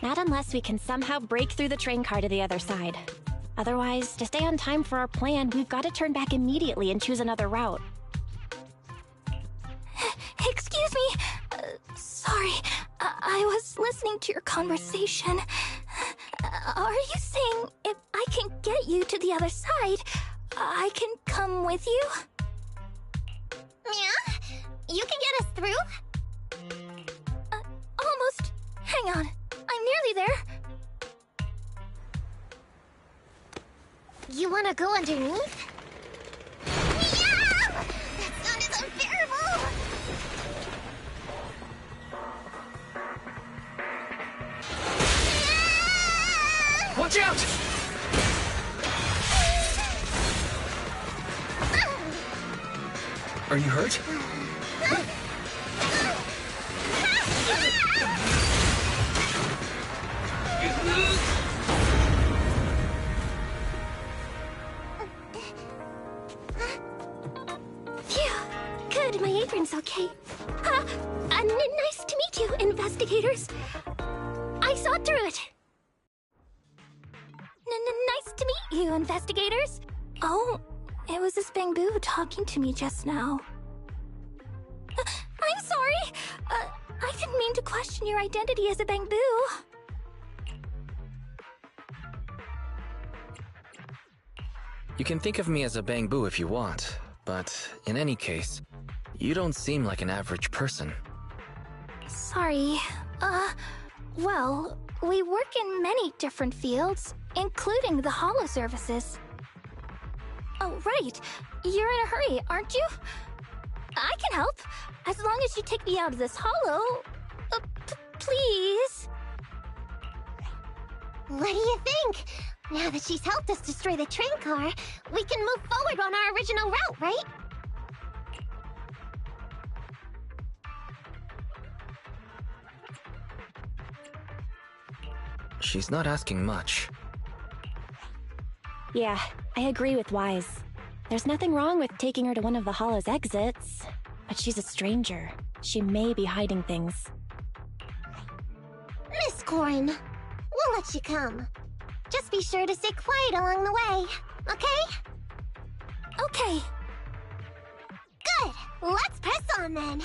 Not unless we can somehow break through the train car to the other side. Otherwise, to stay on time for our plan, we've got to turn back immediately and choose another route. Excuse me. Sorry, I was listening to your conversation. Are you saying if I can get you to the other side, I can come with you? Yeah? You can get us through? Almost. Hang on. I'm nearly there. You wanna go underneath? Yeah! That sound is unbearable! Watch out! Are you hurt? Phew. Good, my apron's okay. Nice to meet you, investigators. I saw through it. Nice to meet you, investigators. Oh, it was this bamboo talking to me just now. I'm sorry. I didn't mean to question your identity as a bamboo. You can think of me as a bamboo if you want, but in any case, you don't seem like an average person. Sorry. Well, we work in many different fields, including the Hollow services. Oh, right. You're in a hurry, aren't you? I can help, as long as you take me out of this Hollow. Please? What do you think? Now that she's helped us destroy the train car, we can move forward on our original route, right? she's not asking much. Yeah, I agree with Wise. There's nothing wrong with taking her to one of the Hollow's exits, but she's a stranger. She may be hiding things. Miss Corin, we'll let you come. Just be sure to stay quiet along the way, okay? Okay. Good! Let's press on then!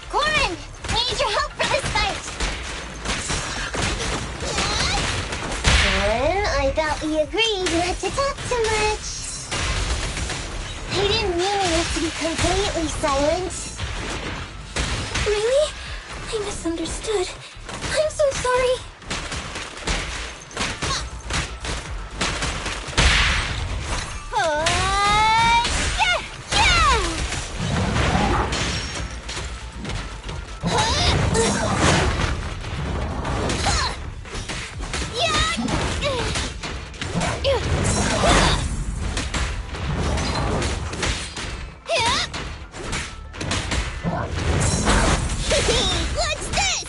Corin! We need your help for this fight! And I thought we agreed not to talk too much. I didn't mean you to be completely silent. Really? I misunderstood. I'm so sorry. What's this?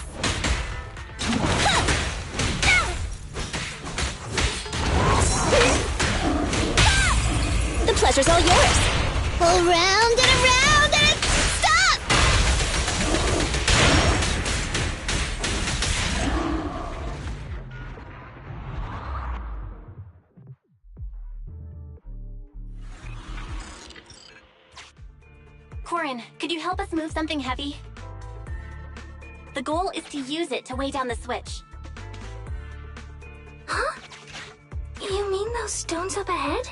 The pleasure's all yours. Around and stop! Corin, could you help us move something heavy? The goal is to use it to weigh down the switch. Huh? You mean those stones up ahead?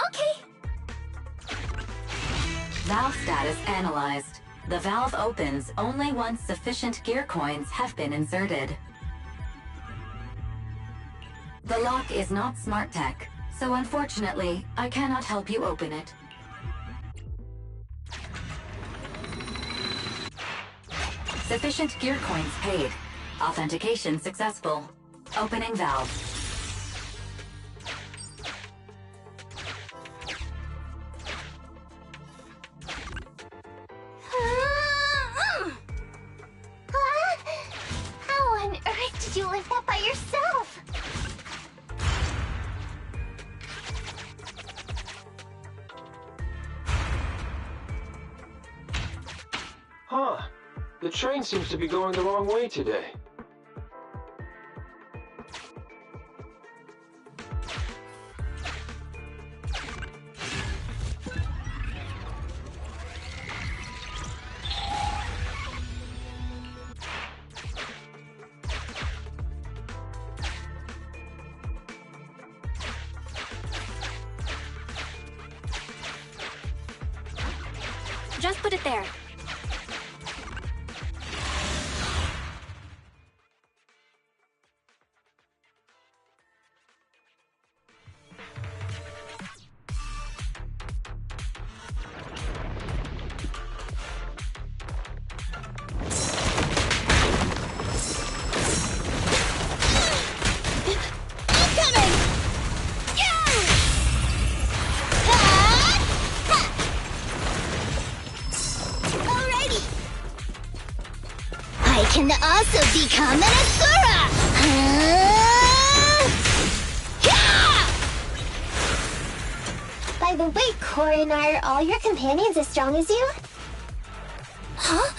Okay. Valve status analyzed. The valve opens only once sufficient gear coins have been inserted. The lock is not smart tech, so unfortunately, I cannot help you open it. Sufficient gear coins paid. Authentication successful. Opening valve. How on earth did you lift that by yourself? Huh. The train seems to be going the wrong way today. Just put it there. I can also become an Asura! By the way, Corin, are all your companions as strong as you? Huh?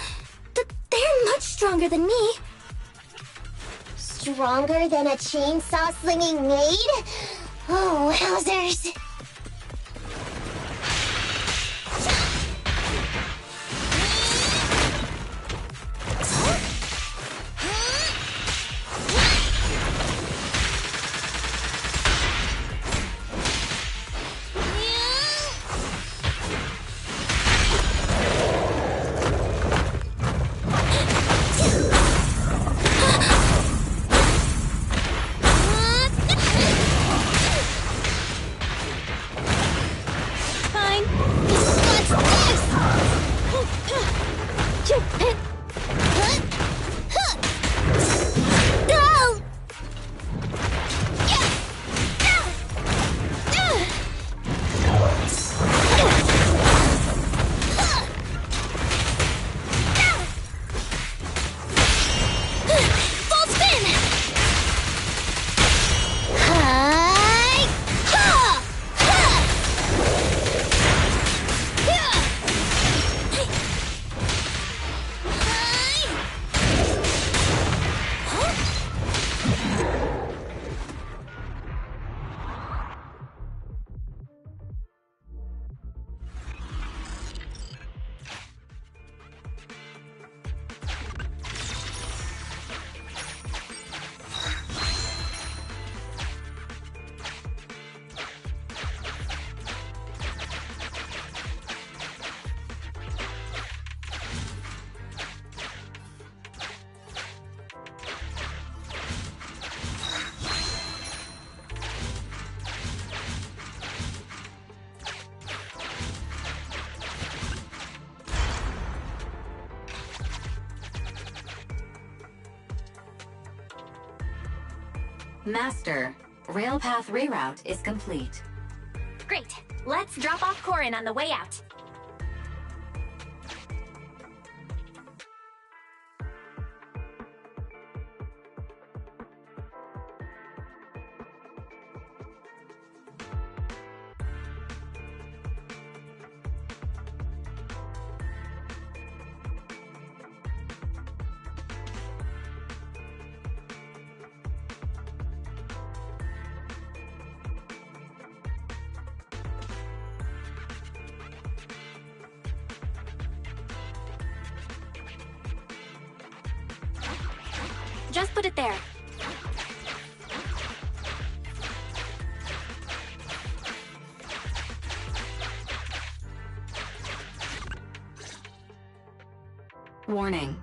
They're much stronger than me. Stronger than a chainsaw-slinging maid? Oh, wowzers. Master, railpath reroute is complete. Great. Let's drop off Corin on the way out. Just put it there. Warning.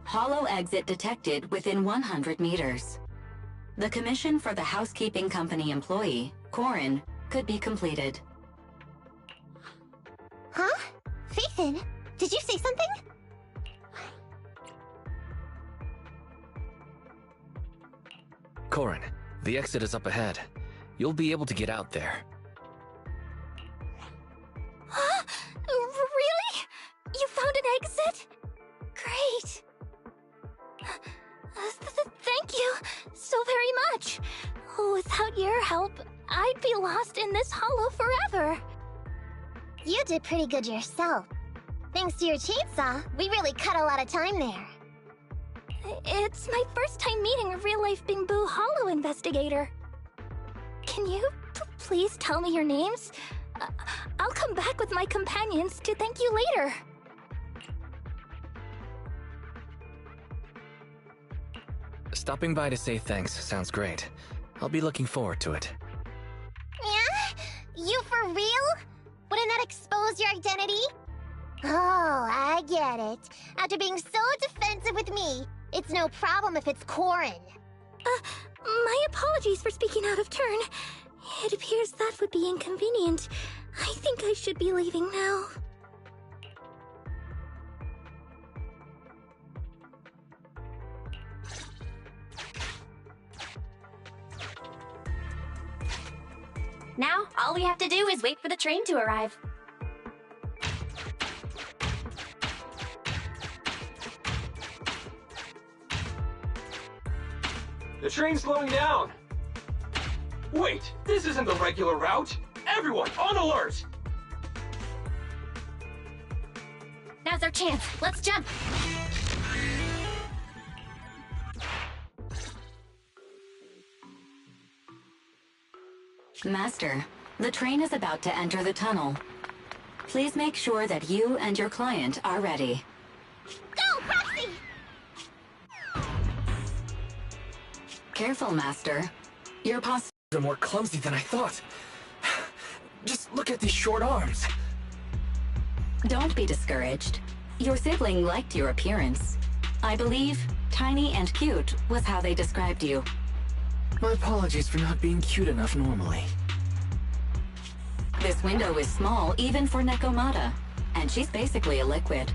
Hollow exit detected within 100 meters. The commission for the housekeeping company employee, Corin, could be completed. Huh? Phaethon, did you say something? Corin, the exit is up ahead. You'll be able to get out there. Huh? Really? You found an exit? Great. Thank you so very much. Without your help, I'd be lost in this hollow forever. You did pretty good yourself. Thanks to your chainsaw, we really cut a lot of time there. It's my first time meeting a real-life Bing-Boo Hollow investigator. Can you please tell me your names? I'll come back with my companions to thank you later. Stopping by to say thanks sounds great. I'll be looking forward to it. Yeah? You for real? Wouldn't that expose your identity? Oh, I get it. After being so defensive with me, it's no problem if it's Corin. My apologies for speaking out of turn. It appears that would be inconvenient. I think I should be leaving now. Now, all we have to do is wait for the train to arrive. The train's slowing down. Wait, this isn't the regular route. Everyone, on alert! Now's our chance. Let's jump. Master, the train is about to enter the tunnel. Please make sure that you and your client are ready. Go, Proxy! Careful, Master. Your postures are more clumsy than I thought. Just look at these short arms. Don't be discouraged. Your sibling liked your appearance. I believe tiny and cute was how they described you. My apologies for not being cute enough normally. This window is small even for Nekomata, and she's basically a liquid.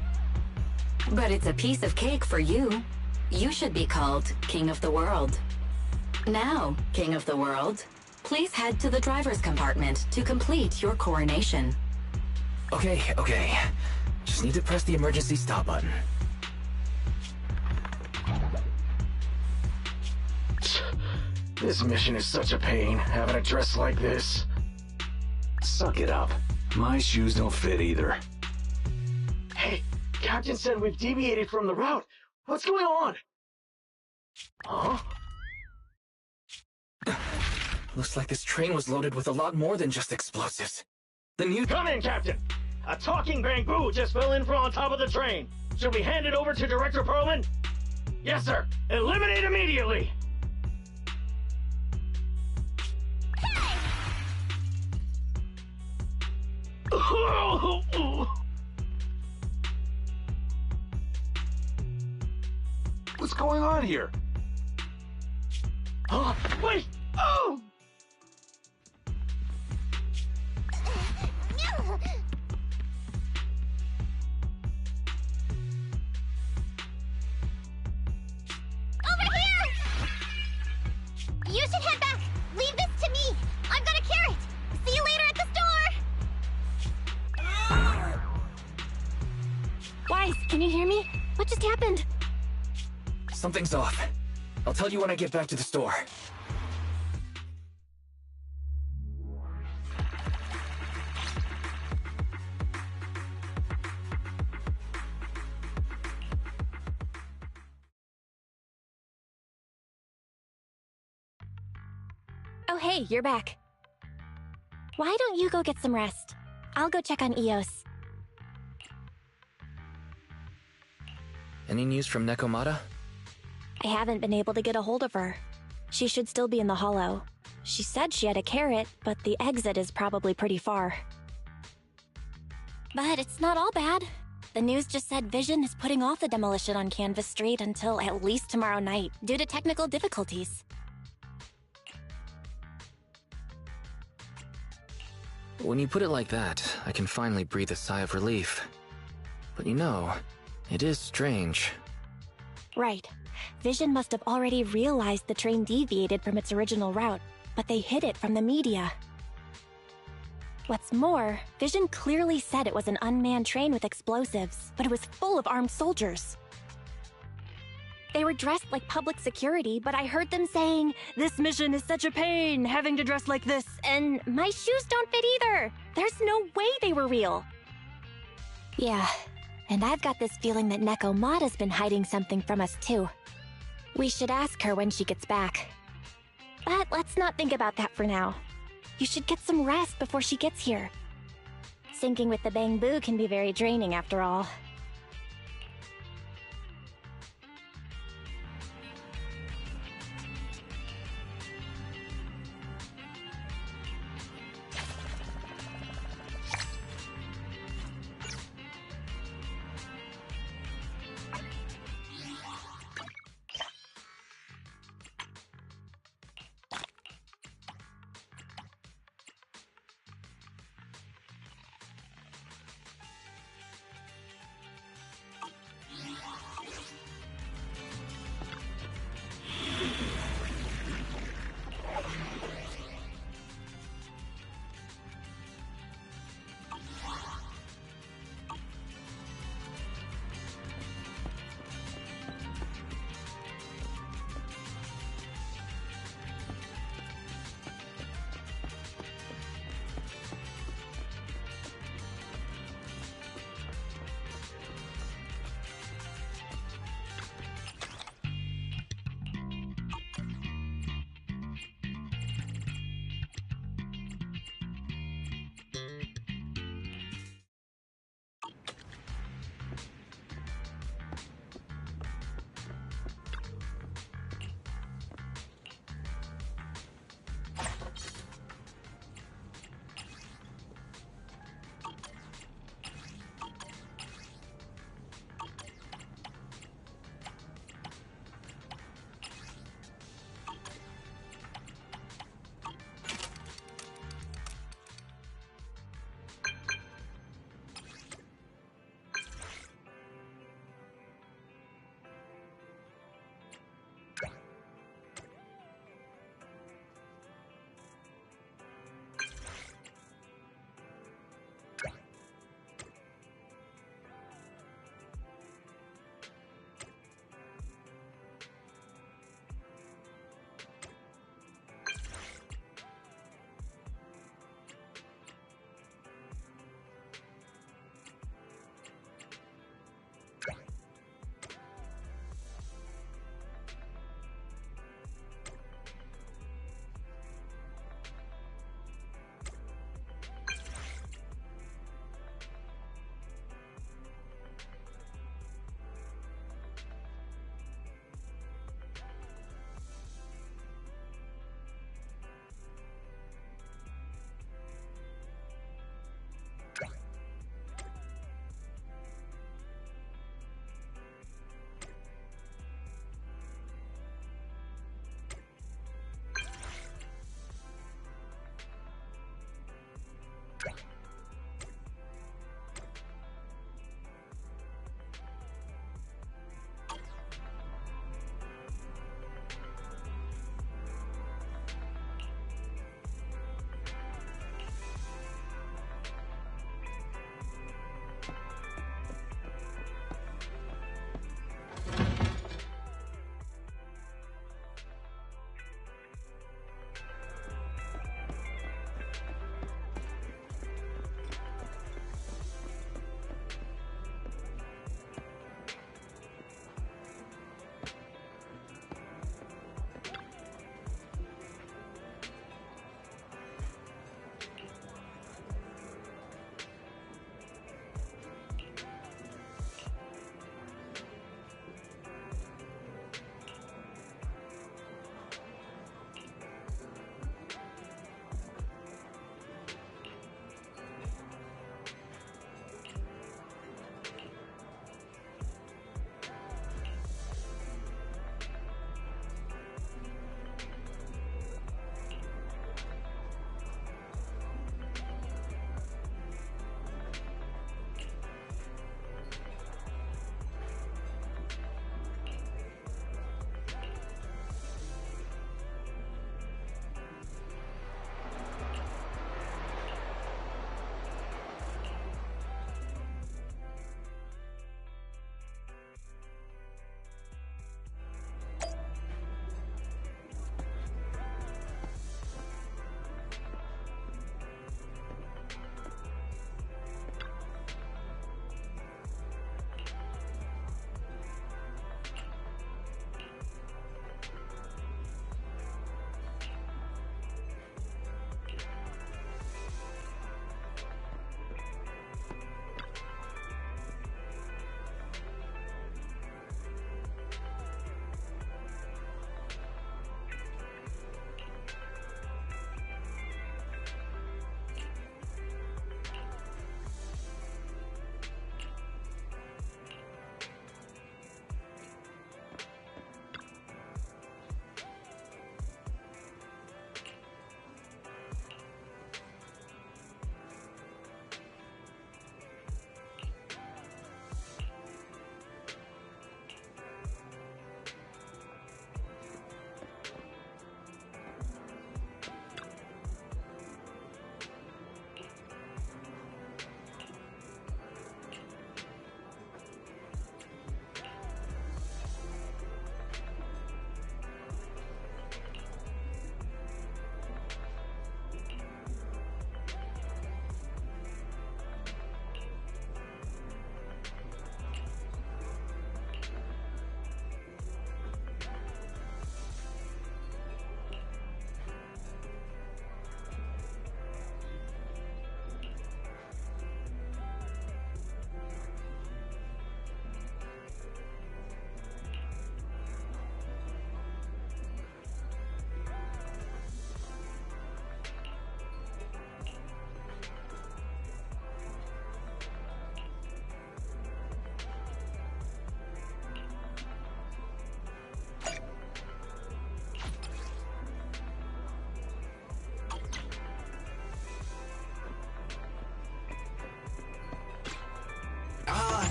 But it's a piece of cake for you. You should be called King of the World. Now, King of the World, please head to the driver's compartment to complete your coronation. Okay. Just need to press the emergency stop button. This mission is such a pain, having a dress like this. Suck it up. My shoes don't fit either. Hey, Captain said we've deviated from the route. What's going on? Huh? Looks like this train was loaded with a lot more than just explosives. The new— Come in, Captain! A talking Bang-Boo just fell in from on top of the train. Should we hand it over to Director Perlman? Yes, sir. Eliminate immediately! What's going on here? Huh? Wait! Oh! Over here! You should Can you hear me? What just happened? Something's off. I'll tell you when I get back to the store. Oh hey, you're back. Why don't you go get some rest? I'll go check on Eos. Any news from Nekomata? I haven't been able to get a hold of her. She should still be in the hollow. She said she had a carrot, but the exit is probably pretty far. But it's not all bad. The news just said Vision is putting off the demolition on Canvas Street until at least tomorrow night, due to technical difficulties. When you put it like that, I can finally breathe a sigh of relief. But you know, it is strange. Right. Vision must have already realized the train deviated from its original route, but they hid it from the media. What's more, Vision clearly said it was an unmanned train with explosives, but it was full of armed soldiers. They were dressed like public security, but I heard them saying, "This mission is such a pain, having to dress like this," and my shoes don't fit either. There's no way they were real. Yeah, and I've got this feeling that Nekomata's been hiding something from us too. We should ask her when she gets back. But let's not think about that for now. You should get some rest before she gets here. Syncing with the Bang Boo can be very draining after all.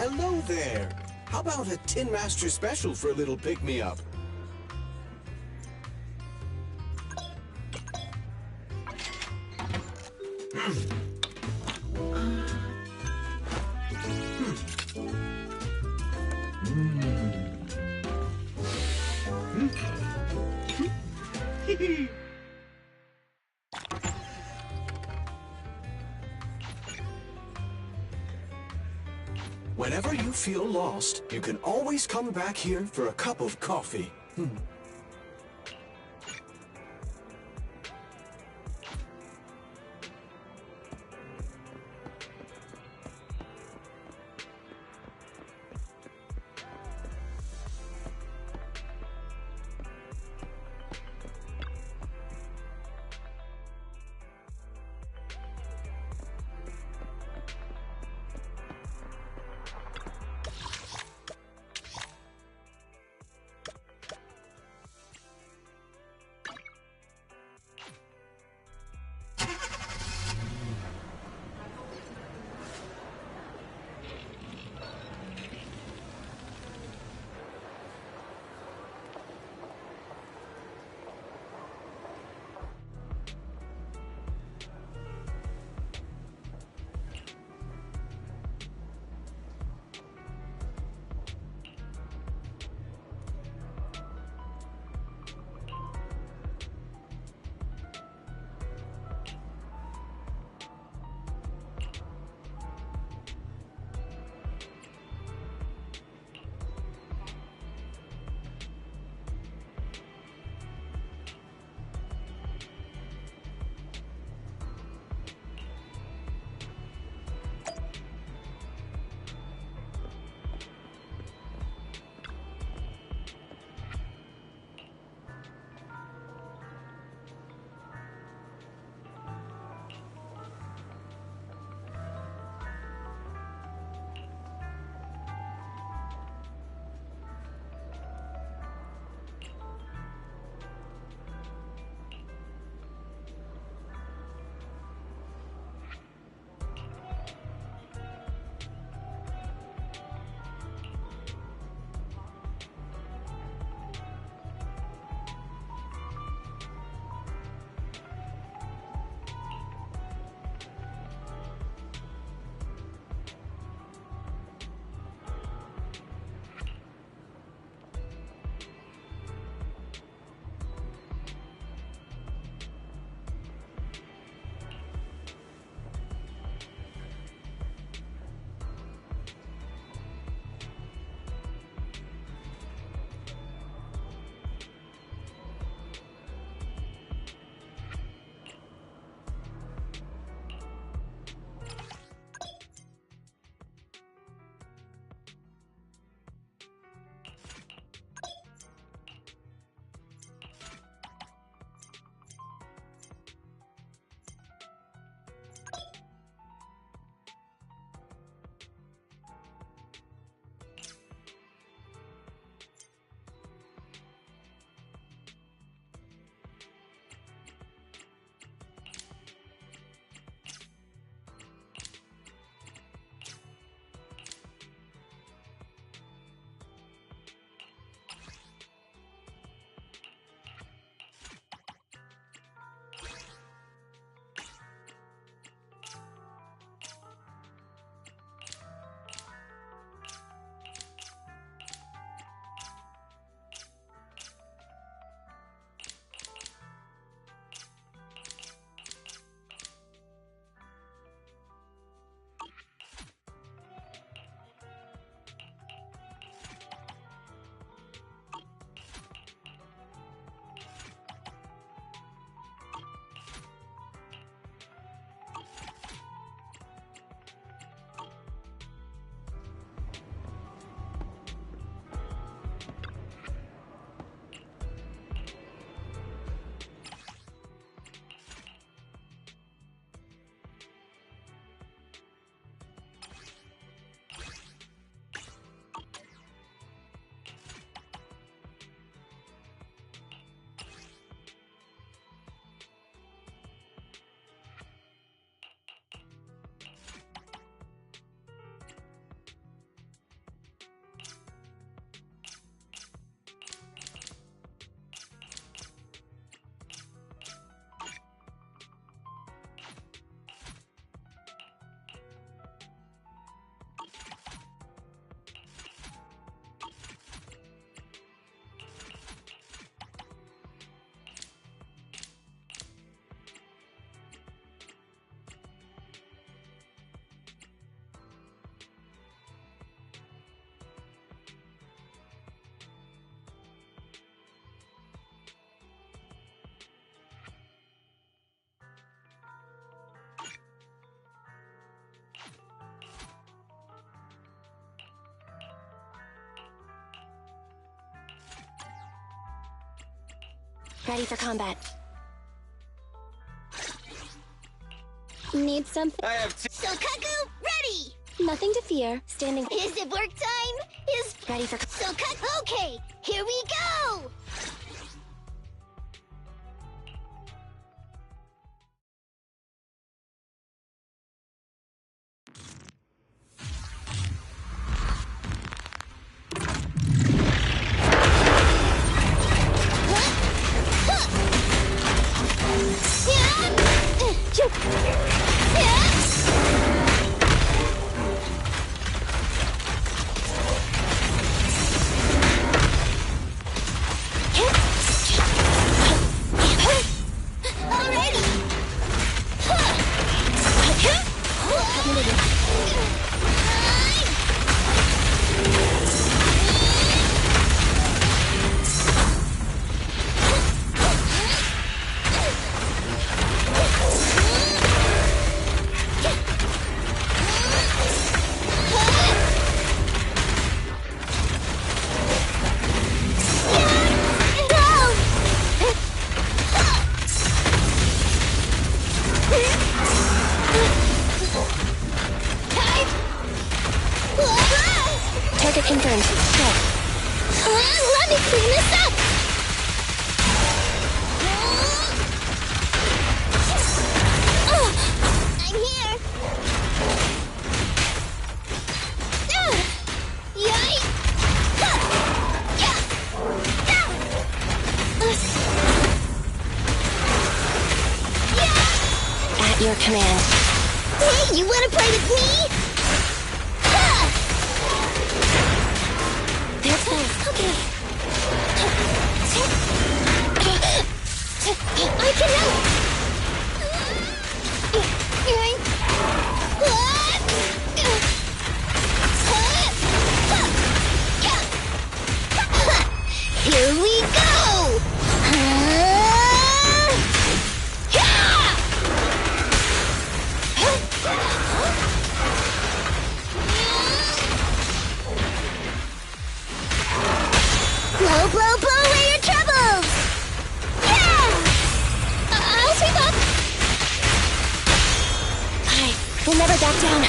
Hello there. How about a Tin Master special for a little pick-me-up? Whenever you feel lost, you can always come back here for a cup of coffee. Ready for combat. Need something? I have Sokaku, ready! Nothing to fear. Standing. Is it work time? Is Ready for. Sokaku? Okay, here we go! Target confirmed. Go. Let me clean this up! I'm here! Yikes! At your command. Hey, you wanna play with me? That's nice. Okay. I can help! Here we go! Blow, blow, blow away your troubles! Yeah! I'll sweep up! Alright, we'll never back down.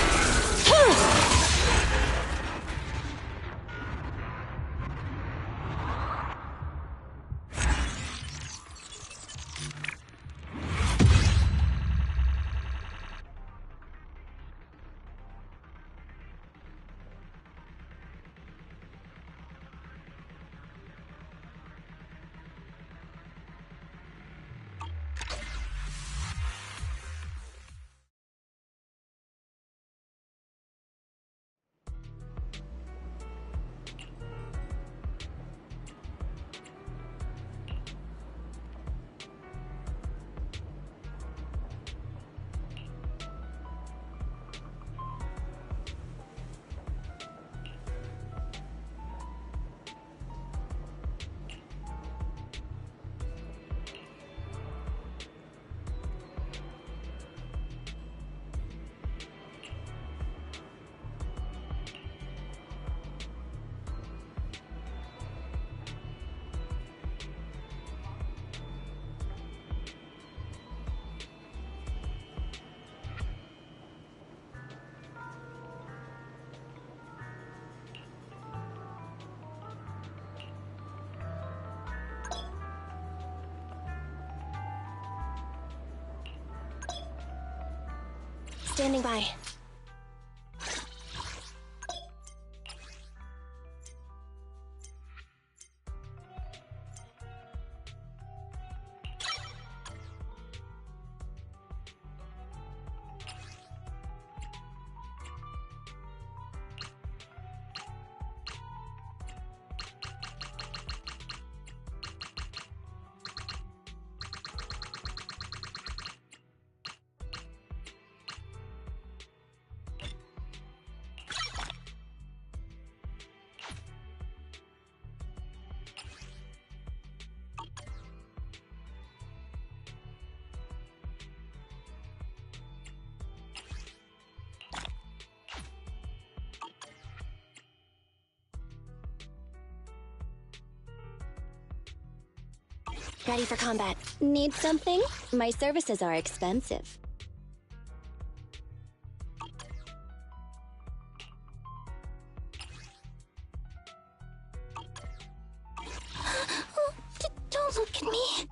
Standing by. Ready for combat. Need something? My services are expensive. Don't look at me.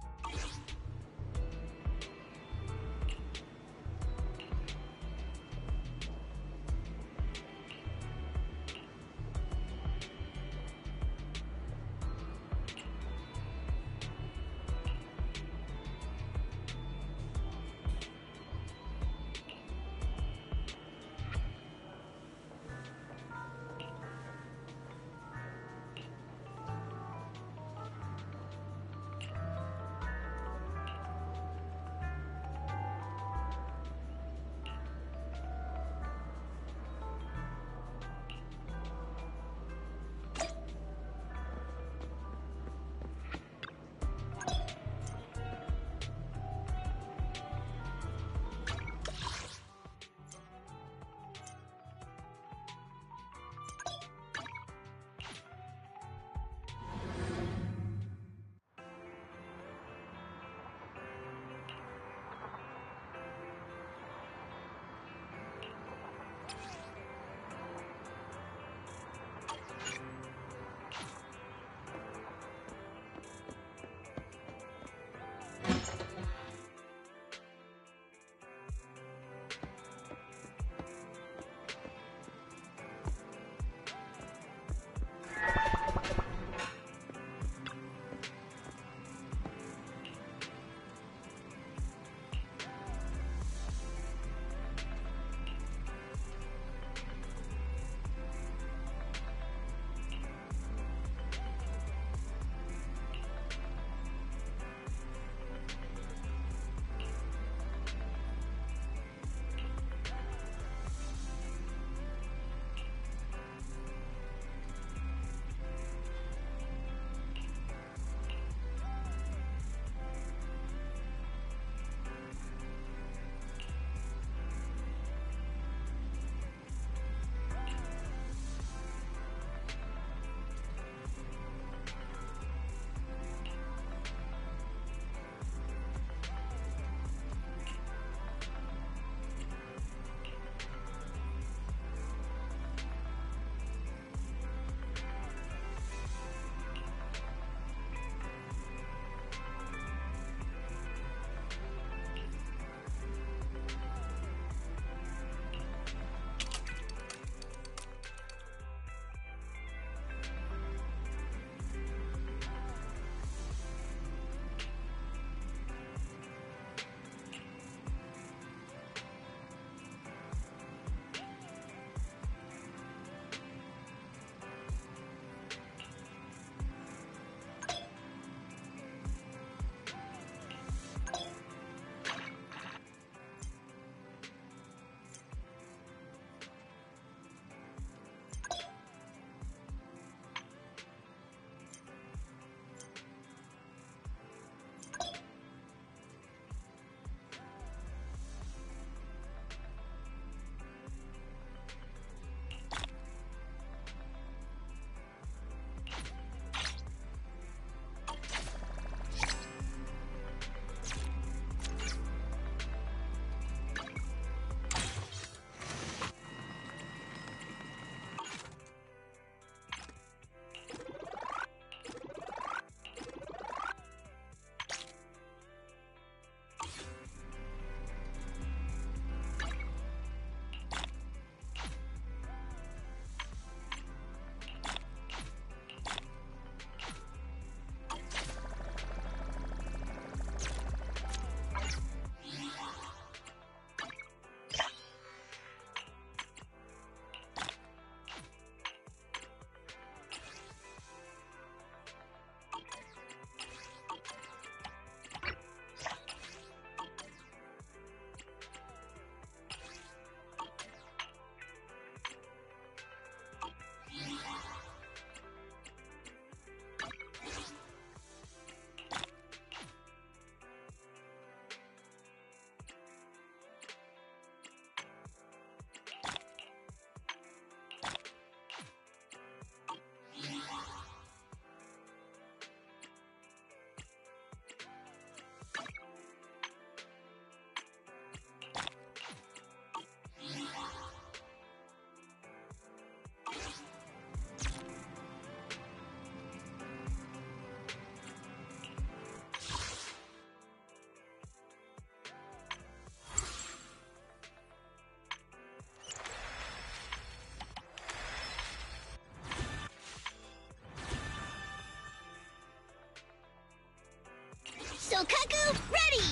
Shokaku, ready!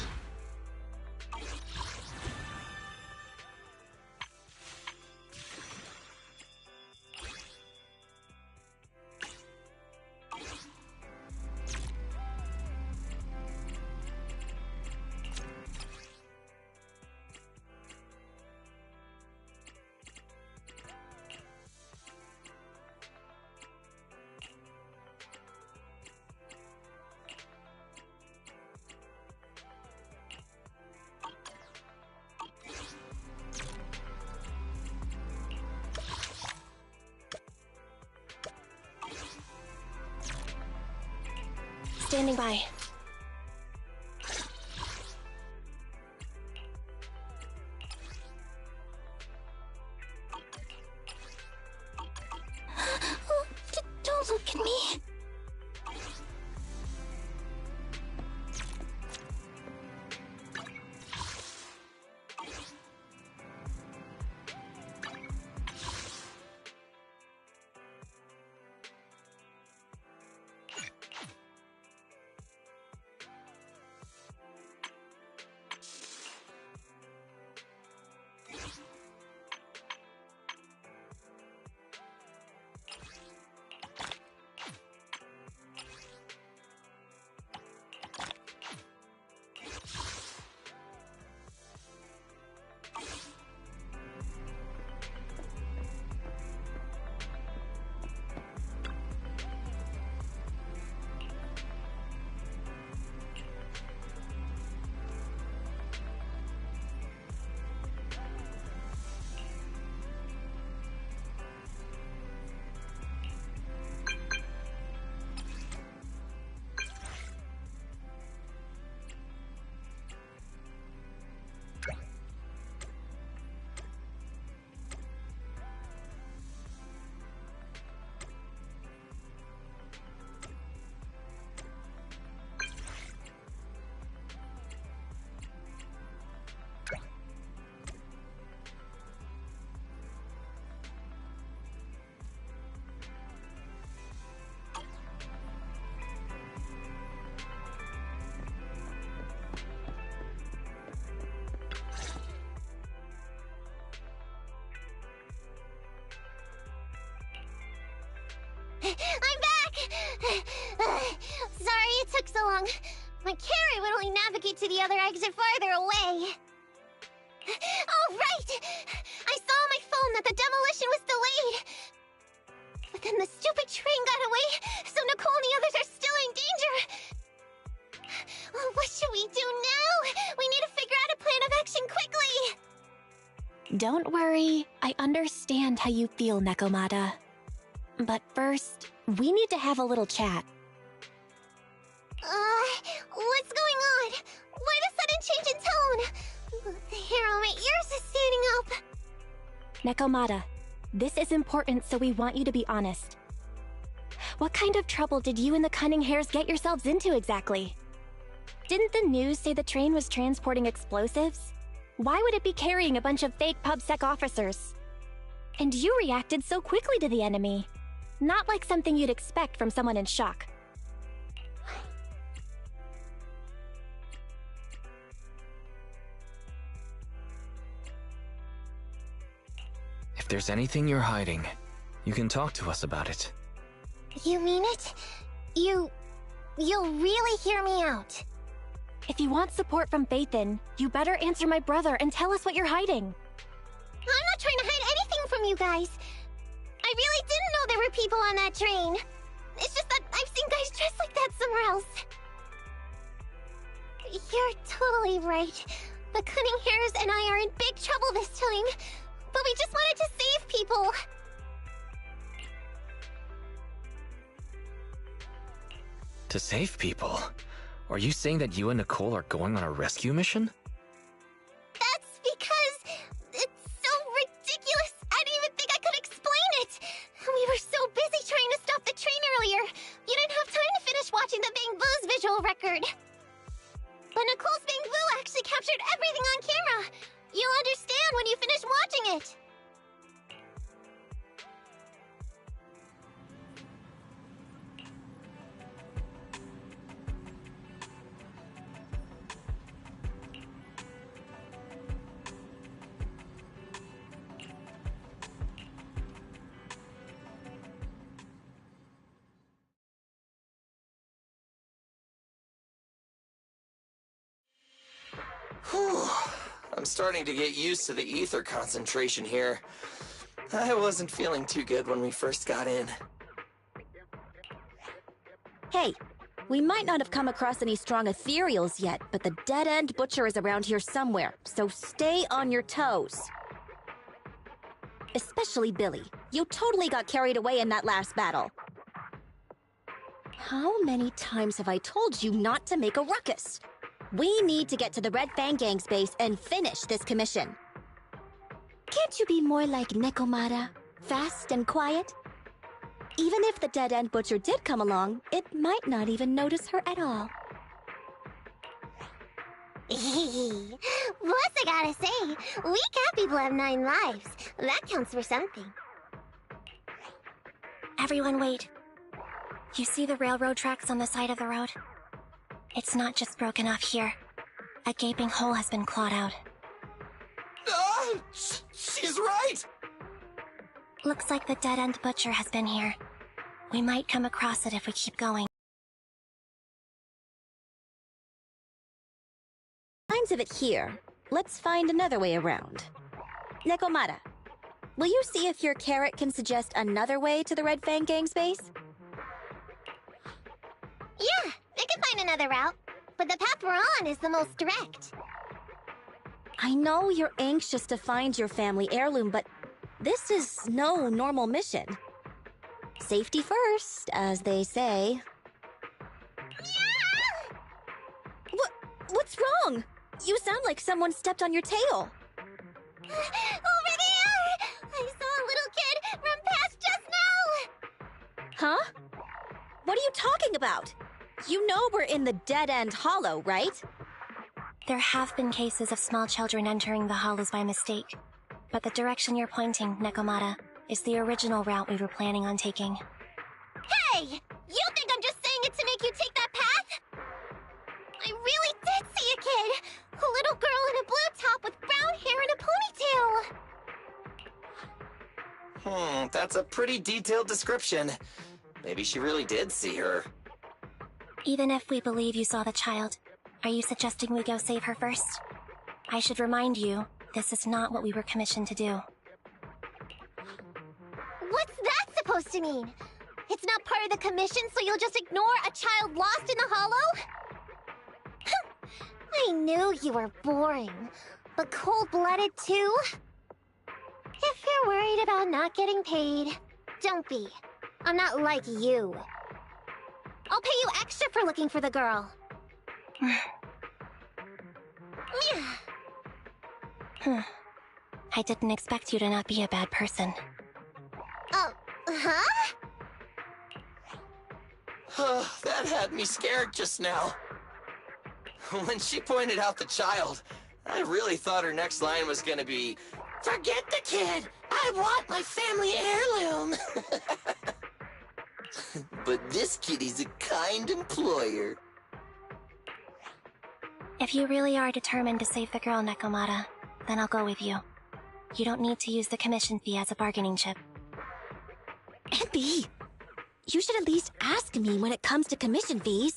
Standing by. Don't look at me. I'm back! Sorry it took so long. My carry would only navigate to the other exit farther away. Oh, right! I saw on my phone that the demolition was delayed. But then the stupid train got away, so Nicole and the others are still in danger. What should we do now? We need to figure out a plan of action quickly! Don't worry. I understand how you feel, Nekomata. But first, we need to have a little chat. What's going on? Why the sudden change in tone? The hair on my ears is standing up. Nekomata, this is important, so we want you to be honest. What kind of trouble did you and the Cunning Hares get yourselves into exactly? Didn't the news say the train was transporting explosives? Why would it be carrying a bunch of fake PubSec officers? And you reacted so quickly to the enemy. Not like something you'd expect from someone in shock. If there's anything you're hiding, you can talk to us about it. You mean it? You'll really hear me out. If you want support from Phaethon, you better answer my brother and tell us what you're hiding. I'm not trying to hide anything from you guys. I really didn't know there were people on that train. It's just that I've seen guys dressed like that somewhere else. You're totally right. The Cunning Hares and I are in big trouble this time. But we just wanted to save people. To save people? Are you saying that you and Nicole are going on a rescue mission? That's because it's so ridiculous. I didn't even think I could explain it. We were so busy trying to stop the train earlier. You didn't have time to finish watching the Bang Boo's visual record. But Nicole's Bang Boo actually captured everything on camera. You'll understand when you finish watching it. I'm starting to get used to the ether concentration here. I wasn't feeling too good when we first got in. Hey, we might not have come across any strong ethereals yet, but the dead-end butcher is around here somewhere, so stay on your toes. Especially Billy. You totally got carried away in that last battle. How many times have I told you not to make a ruckus? We need to get to the Red Fang Gang's base and finish this commission. Can't you be more like Nekomata? Fast and quiet? Even if the dead-end butcher did come along, it might not even notice her at all. Plus, I gotta say, we cat people have 9 lives. That counts for something. Everyone wait. You see the railroad tracks on the side of the road? It's not just broken off here. A gaping hole has been clawed out. She's right! Looks like the dead-end butcher has been here. We might come across it if we keep going. Signs of it here. Let's find another way around. Nekomata, will you see if your carrot can suggest another way to the Red Fang Gang's base? Yeah, I can find another route, but the path we're on is the most direct. I know you're anxious to find your family heirloom, but this is no normal mission. Safety first, as they say. What's wrong? You sound like someone stepped on your tail. Over there! I saw a little kid run past just now! Huh? What are you talking about? You know we're in the dead-end hollow, right? There have been cases of small children entering the hollows by mistake, but the direction you're pointing, Nekomata, is the original route we were planning on taking. Hey! You think I'm just saying it to make you take that path? I really did see a kid! A little girl in a blue top with brown hair and a ponytail! That's a pretty detailed description. Maybe she really did see her. Even if we believe you saw the child, are you suggesting we go save her first? I should remind you, this is not what we were commissioned to do. What's that supposed to mean? It's not part of the commission, so you'll just ignore a child lost in the hollow? I knew you were boring, but cold-blooded too? If you're worried about not getting paid, don't be. I'm not like you. I'll pay you extra for looking for the girl. I didn't expect you to not be a bad person. Oh, huh? That had me scared just now. When she pointed out the child, I really thought her next line was gonna be, "Forget the kid! I want my family heirloom!" But this kitty's a kind employer. If you really are determined to save the girl, Nekomata, then I'll go with you. You don't need to use the commission fee as a bargaining chip. Envy! You should at least ask me when it comes to commission fees.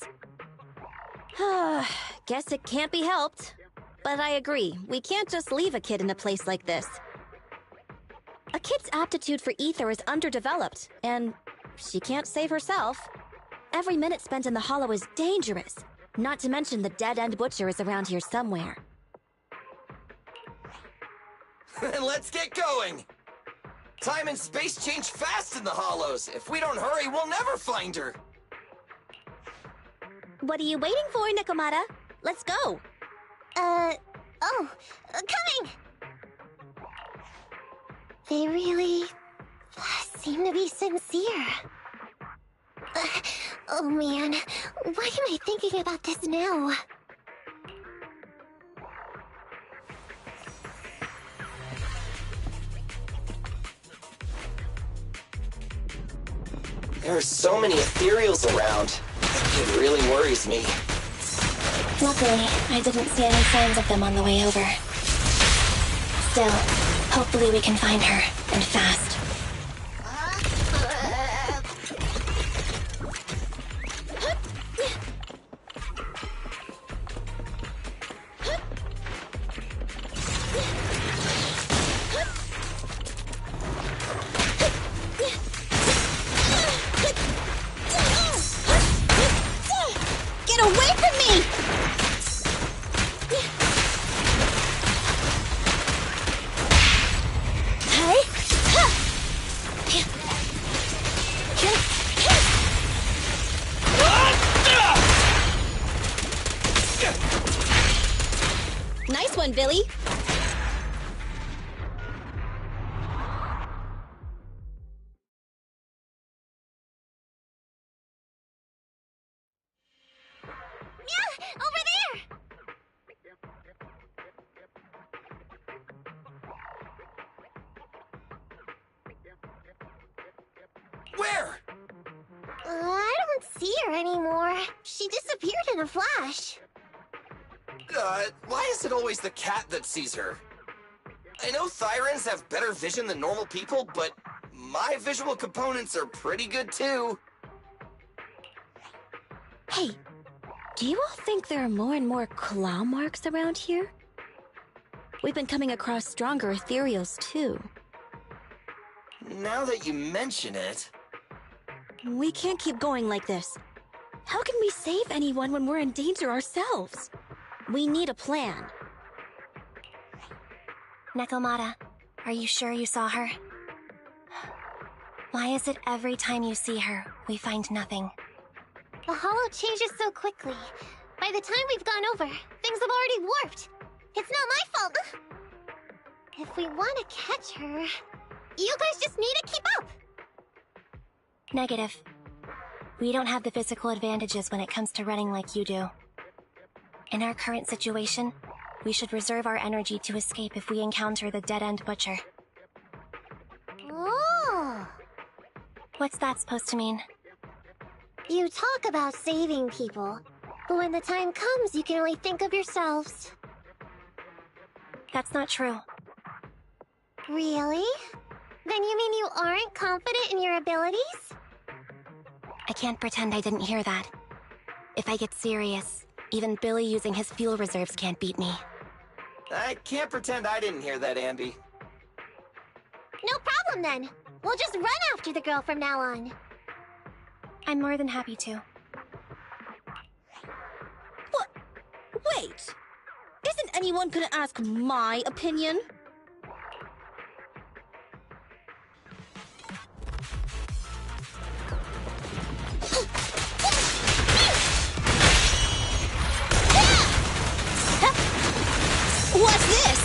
Guess it can't be helped. But I agree, we can't just leave a kid in a place like this. A kid's aptitude for ether is underdeveloped, and she can't save herself. Every minute spent in the hollow is dangerous, not to mention the dead-end butcher is around here somewhere. Then let's get going! Time and space change fast in the hollows. If we don't hurry, we'll never find her. What are you waiting for, Nekomata? Let's go! Coming! They really seem to be sincere. Oh man, why am I thinking about this now? There are so many ethereals around. It really worries me. Luckily, I didn't see any signs of them on the way over. Still, hopefully we can find her, and fast. fine, Billy. Over there! Where? I don't see her anymore. She disappeared in a flash. Why is it always the cat that sees her? I know Thyrans have better vision than normal people, but my visual components are pretty good too. Hey, do you all think there are more and more claw marks around here? We've been coming across stronger ethereals too. Now that you mention it... We can't keep going like this. How can we save anyone when we're in danger ourselves? We need a plan. Nekomata, are you sure you saw her? Why is it every time you see her, we find nothing? The hollow changes so quickly. By the time we've gone over, things have already warped. It's not my fault. If we want to catch her, you guys just need to keep up. Negative. We don't have the physical advantages when it comes to running like you do. In our current situation, we should reserve our energy to escape if we encounter the dead-end butcher. Oh! What's that supposed to mean? You talk about saving people, but when the time comes, you can only think of yourselves. That's not true. Really? Then you mean you aren't confident in your abilities? I can't pretend I didn't hear that. If I get serious, even Billy using his fuel reserves can't beat me. I can't pretend I didn't hear that, Ambi. No problem then. We'll just run after the girl from now on. I'm more than happy to. What? Wait! Isn't anyone gonna ask my opinion? What's this?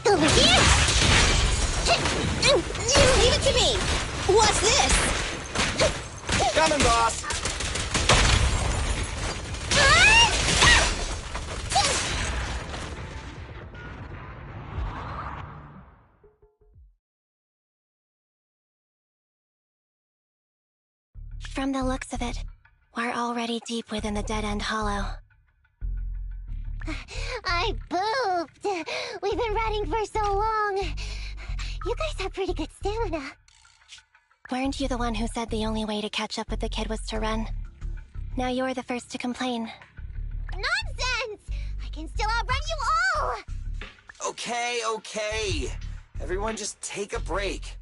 Over here! Leave it to me! What's this? Coming, boss! From the looks of it, we're already deep within the dead-end hollow. I pooped! We've been running for so long. You guys have pretty good stamina. Weren't you the one who said the only way to catch up with the kid was to run? Now you're the first to complain. Nonsense! I can still outrun you all! Okay. Everyone just take a break.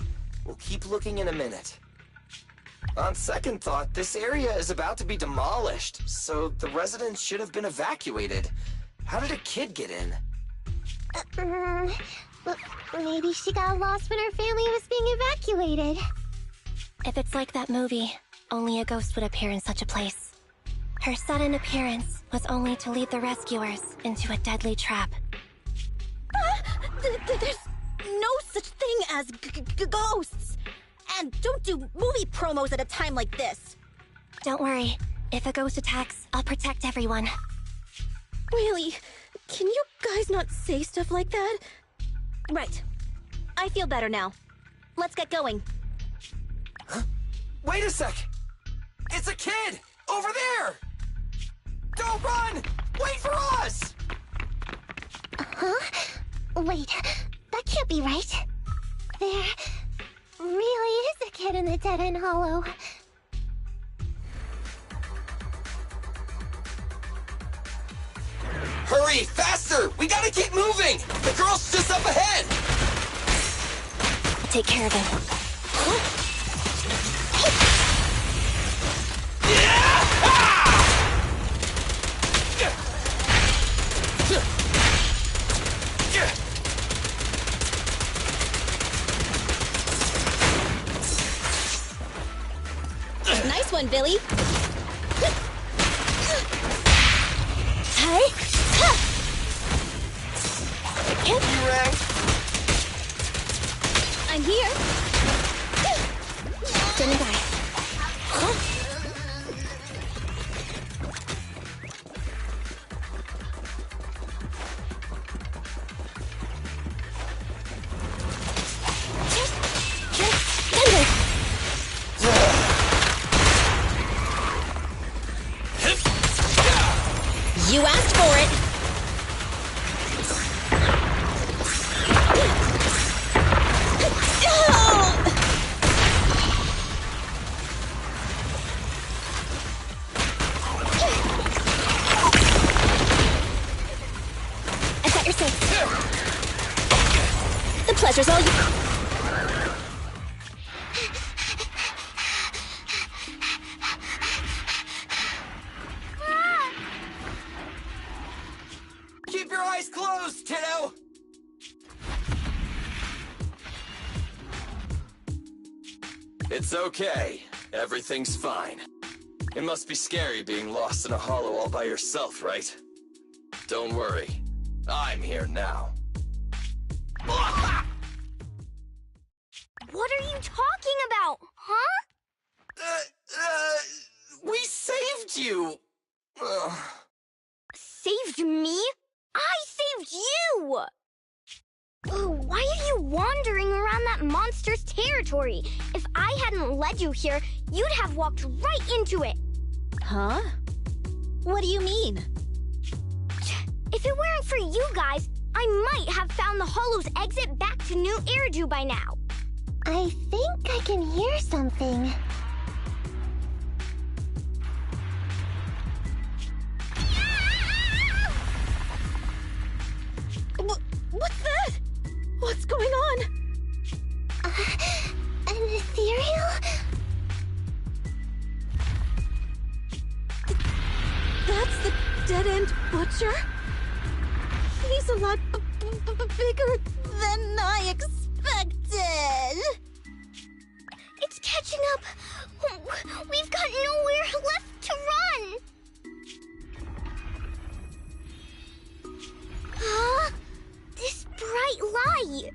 We'll keep looking in a minute. On second thought, this area is about to be demolished, so the residents should have been evacuated. How did a kid get in? Maybe she got lost when her family was being evacuated. If it's like that movie, only a ghost would appear in such a place. Her sudden appearance was only to lead the rescuers into a deadly trap. There's no such thing as ghosts! And don't do movie promos at a time like this! Don't worry. If a ghost attacks, I'll protect everyone. Really? Can you guys not say stuff like that? Right. I feel better now. Let's get going. Huh? Wait a sec! It's a kid! Over there! Don't run! Wait for us! Huh? Wait, that can't be right. There really is a kid in the dead-end hollow. Hurry, faster! We gotta keep moving! The girl's just up ahead! I'll take care of him. Yeah! one, Billy. Hi. You rang? I'm here. Standing by. You asked for it. I thought you're safe. The pleasure's all you. Keep your eyes closed, kiddo! It's okay. Everything's fine. It must be scary being lost in a hollow all by yourself, right? Don't worry. I'm here now. What are you talking about, huh? We saved you! Saved me? I saved you! Why are you wandering around that monster's territory? If I hadn't led you here, you'd have walked right into it. Huh? What do you mean? If it weren't for you guys, I might have found the Hollow's exit back to New Eridu by now. I think I can hear something. What's that? What's going on? An ethereal? That's the dead-end butcher? He's a lot bigger than I expected. It's catching up. We've got nowhere left to run. Huh? This bright light.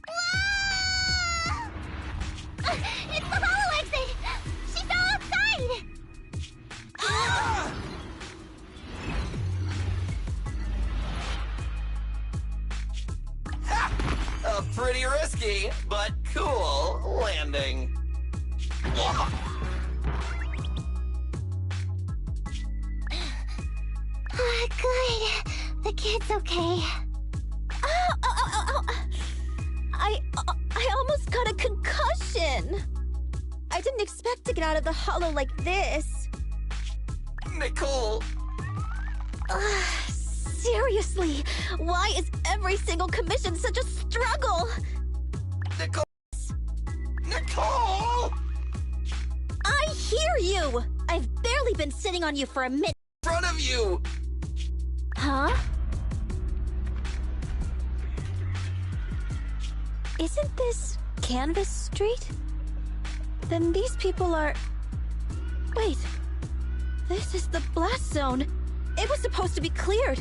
Ah! It's the hollow exit. She fell outside. Pretty risky, but cool landing. Good. The kid's okay. I almost got a concussion. I didn't expect to get out of the hollow like this. Nicole! Seriously, why is every single commission such a struggle? Nicole! Nicole! I hear you! I've barely been sitting on you for a minute. In front of you! Huh? Isn't this Canvas Street? Then these people are... Wait. This is the blast zone. It was supposed to be cleared.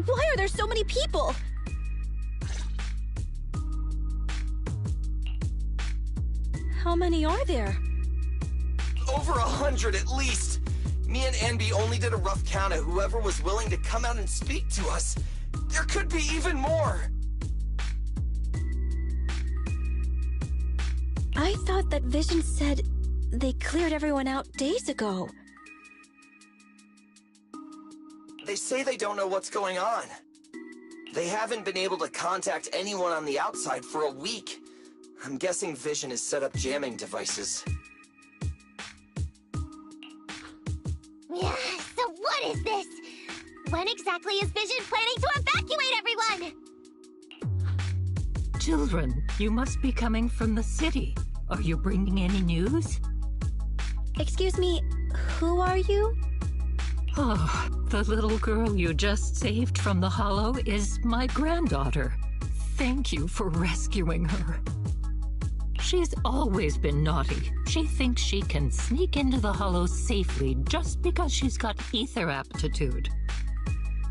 Why are there so many people? How many are there? Over 100 at least. Me and Anby only did a rough count of whoever was willing to come out and speak to us. There could be even more. I thought that Vision said they cleared everyone out days ago. They say they don't know what's going on. They haven't been able to contact anyone on the outside for a week. I'm guessing Vision has set up jamming devices. Yeah, so what is this? When exactly is Vision planning to evacuate everyone? Children, you must be coming from the city. Are you bringing any news? Excuse me, who are you? Oh, the little girl you just saved from the hollow is my granddaughter. Thank you for rescuing her. She's always been naughty. She thinks she can sneak into the hollow safely just because she's got ether aptitude.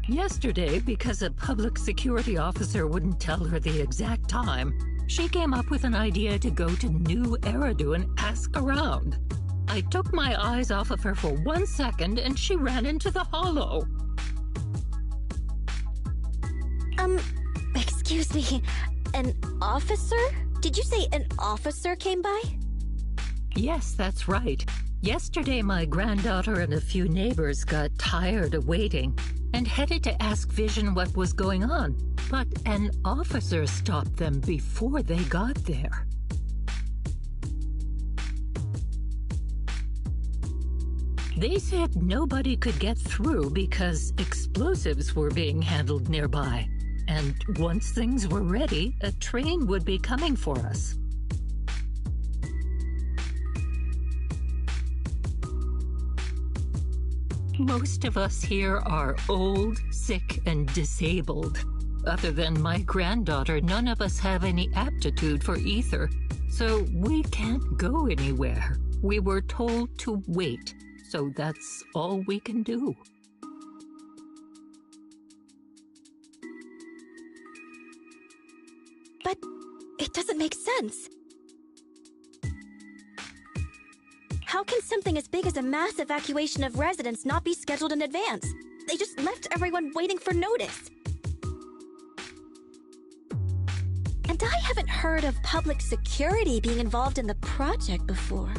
Yesterday, because a public security officer wouldn't tell her the exact time, she came up with an idea to go to New Eridu and ask around. I took my eyes off of her for 1 second and she ran into the hollow. Excuse me, an officer? Did you say an officer came by? Yes, that's right. Yesterday, my granddaughter and a few neighbors got tired of waiting and headed to ask Vision what was going on, but an officer stopped them before they got there. They said nobody could get through because explosives were being handled nearby. And once things were ready, a train would be coming for us. Most of us here are old, sick, and disabled. Other than my granddaughter, none of us have any aptitude for ether, so we can't go anywhere. We were told to wait, so that's all we can do. But it doesn't make sense. How can something as big as a mass evacuation of residents not be scheduled in advance? They just left everyone waiting for notice. And I haven't heard of public security being involved in the project before.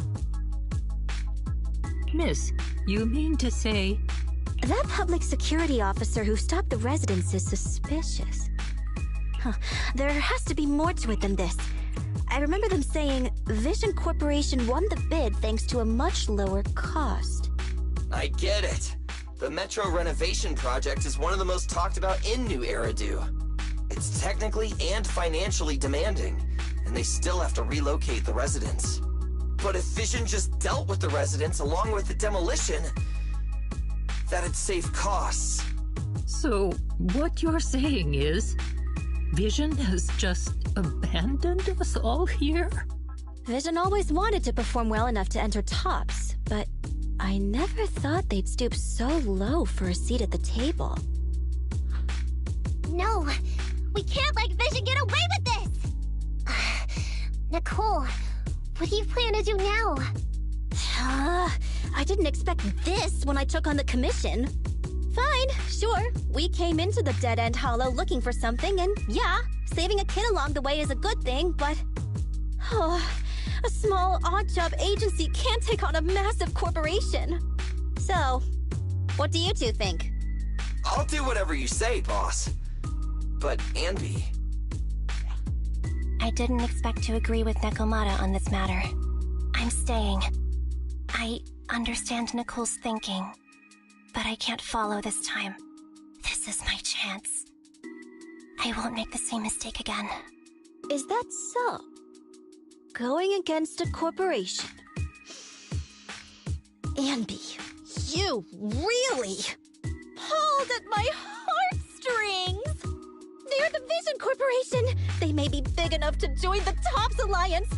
Miss, you mean to say... That public security officer who stopped the residents is suspicious. Huh. There has to be more to it than this. I remember them saying Vision Corporation won the bid thanks to a much lower cost. I get it. The Metro renovation project is one of the most talked about in New Eridu. It's technically and financially demanding, and they still have to relocate the residents. But if Vision just dealt with the residents along with the demolition, that'd save costs. So, what you're saying is, Vision has just abandoned us all here? Vision always wanted to perform well enough to enter tops, but I never thought they'd stoop so low for a seat at the table. No, we can't let Vision get away with this! Nicole, what do you plan to do now? I didn't expect this when I took on the commission. Fine, sure. We came into the dead-end hollow looking for something, and yeah, saving a kid along the way is a good thing, but... a small, odd-job agency can't take on a massive corporation. So, what do you two think? I'll do whatever you say, boss. But, Anby... I didn't expect to agree with Nekomata on this matter. I'm staying. I understand Nicole's thinking, but I can't follow this time. This is my chance. I won't make the same mistake again. Is that so? Going against a corporation? Anby, you really pulled at my heartstrings! They're the Vision Corporation! They may be big enough to join the TOPS Alliance!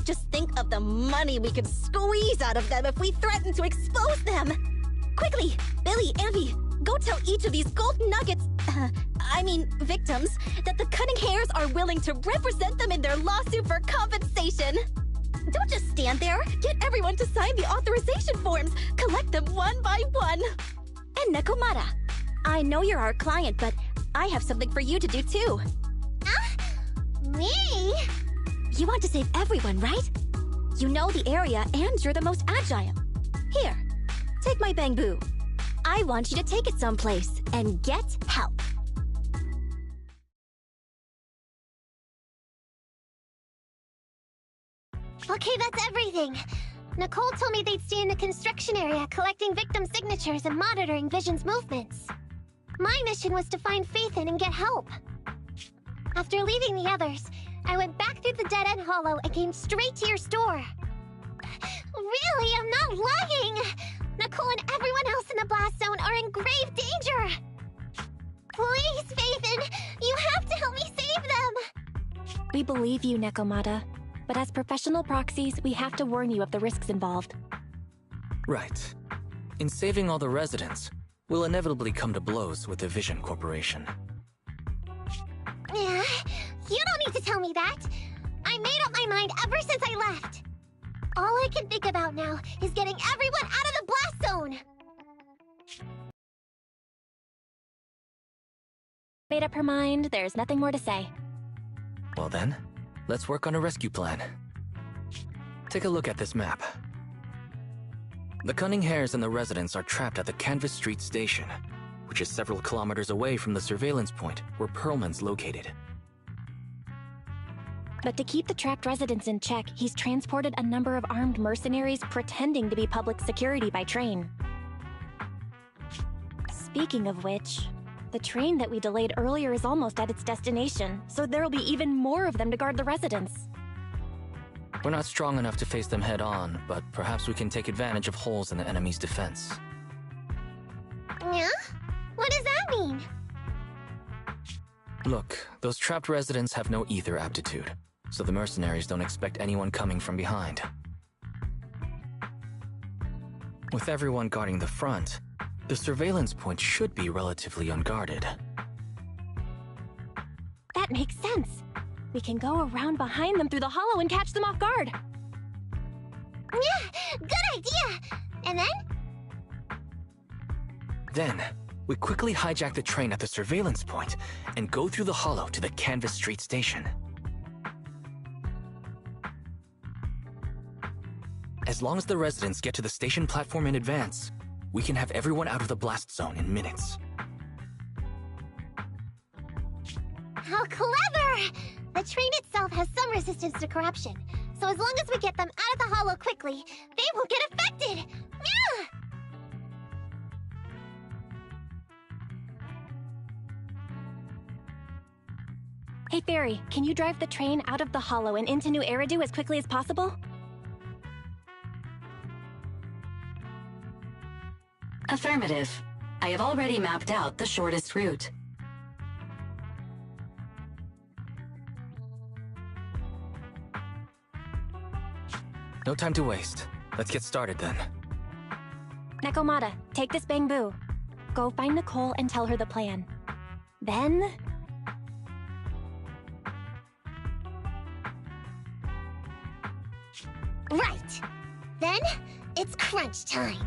Just think of the money we could squeeze out of them if we threaten to expose them! Quickly, Billy, Anby, go tell each of these gold nuggets, victims, that the Cunning Hairs are willing to represent them in their lawsuit for compensation. Don't just stand there. Get everyone to sign the authorization forms. Collect them one by one. And Nekomata, I know you're our client, but I have something for you to do too. Me? You want to save everyone, right? You know the area and you're the most agile. Here, take my bamboo. I want you to take it someplace and get help. Okay, that's everything. Nicole told me they'd stay in the construction area collecting victim signatures and monitoring Vision's movements. My mission was to find Phaethon and get help. After leaving the others, I went back through the dead-end hollow and came straight to your store. Really, I'm not lying! Nicole and everyone else in the blast zone are in grave danger! Please, Phaethon, you have to help me save them! We believe you, Nekomata, but as professional proxies, we have to warn you of the risks involved. Right. In saving all the residents, we'll inevitably come to blows with the Vision Corporation. Yeah, you don't need to tell me that. I made up my mind ever since I left. All I can think about now is getting everyone out of the blast zone. Made up her mind, there's nothing more to say. Well then, let's work on a rescue plan. Take a look at this map. The Cunning Hares and the residents are trapped at the Canvas Street station, which is several kilometers away from the surveillance point where Perlman's located. But to keep the trapped residents in check, he's transported a number of armed mercenaries pretending to be public security by train. Speaking of which, the train that we delayed earlier is almost at its destination, so there'll be even more of them to guard the residents. We're not strong enough to face them head on, but perhaps we can take advantage of holes in the enemy's defense. Yeah? What does that mean? Look, those trapped residents have no ether aptitude, so the mercenaries don't expect anyone coming from behind. With everyone guarding the front, the surveillance point should be relatively unguarded. That makes sense. We can go around behind them through the hollow and catch them off guard. Yeah, good idea! And then? Then, we quickly hijack the train at the surveillance point and go through the hollow to the Canvas Street station. As long as the residents get to the station platform in advance, we can have everyone out of the blast zone in minutes. How clever! The train itself has some resistance to corruption, so as long as we get them out of the hollow quickly, they won't get affected! Yeah! Hey Fairy, can you drive the train out of the hollow and into New Eridu as quickly as possible? Affirmative. I have already mapped out the shortest route. No time to waste. Let's get started then. Nekomata, take this bamboo. Go find Nicole and tell her the plan. Then... Right! Then, it's crunch time.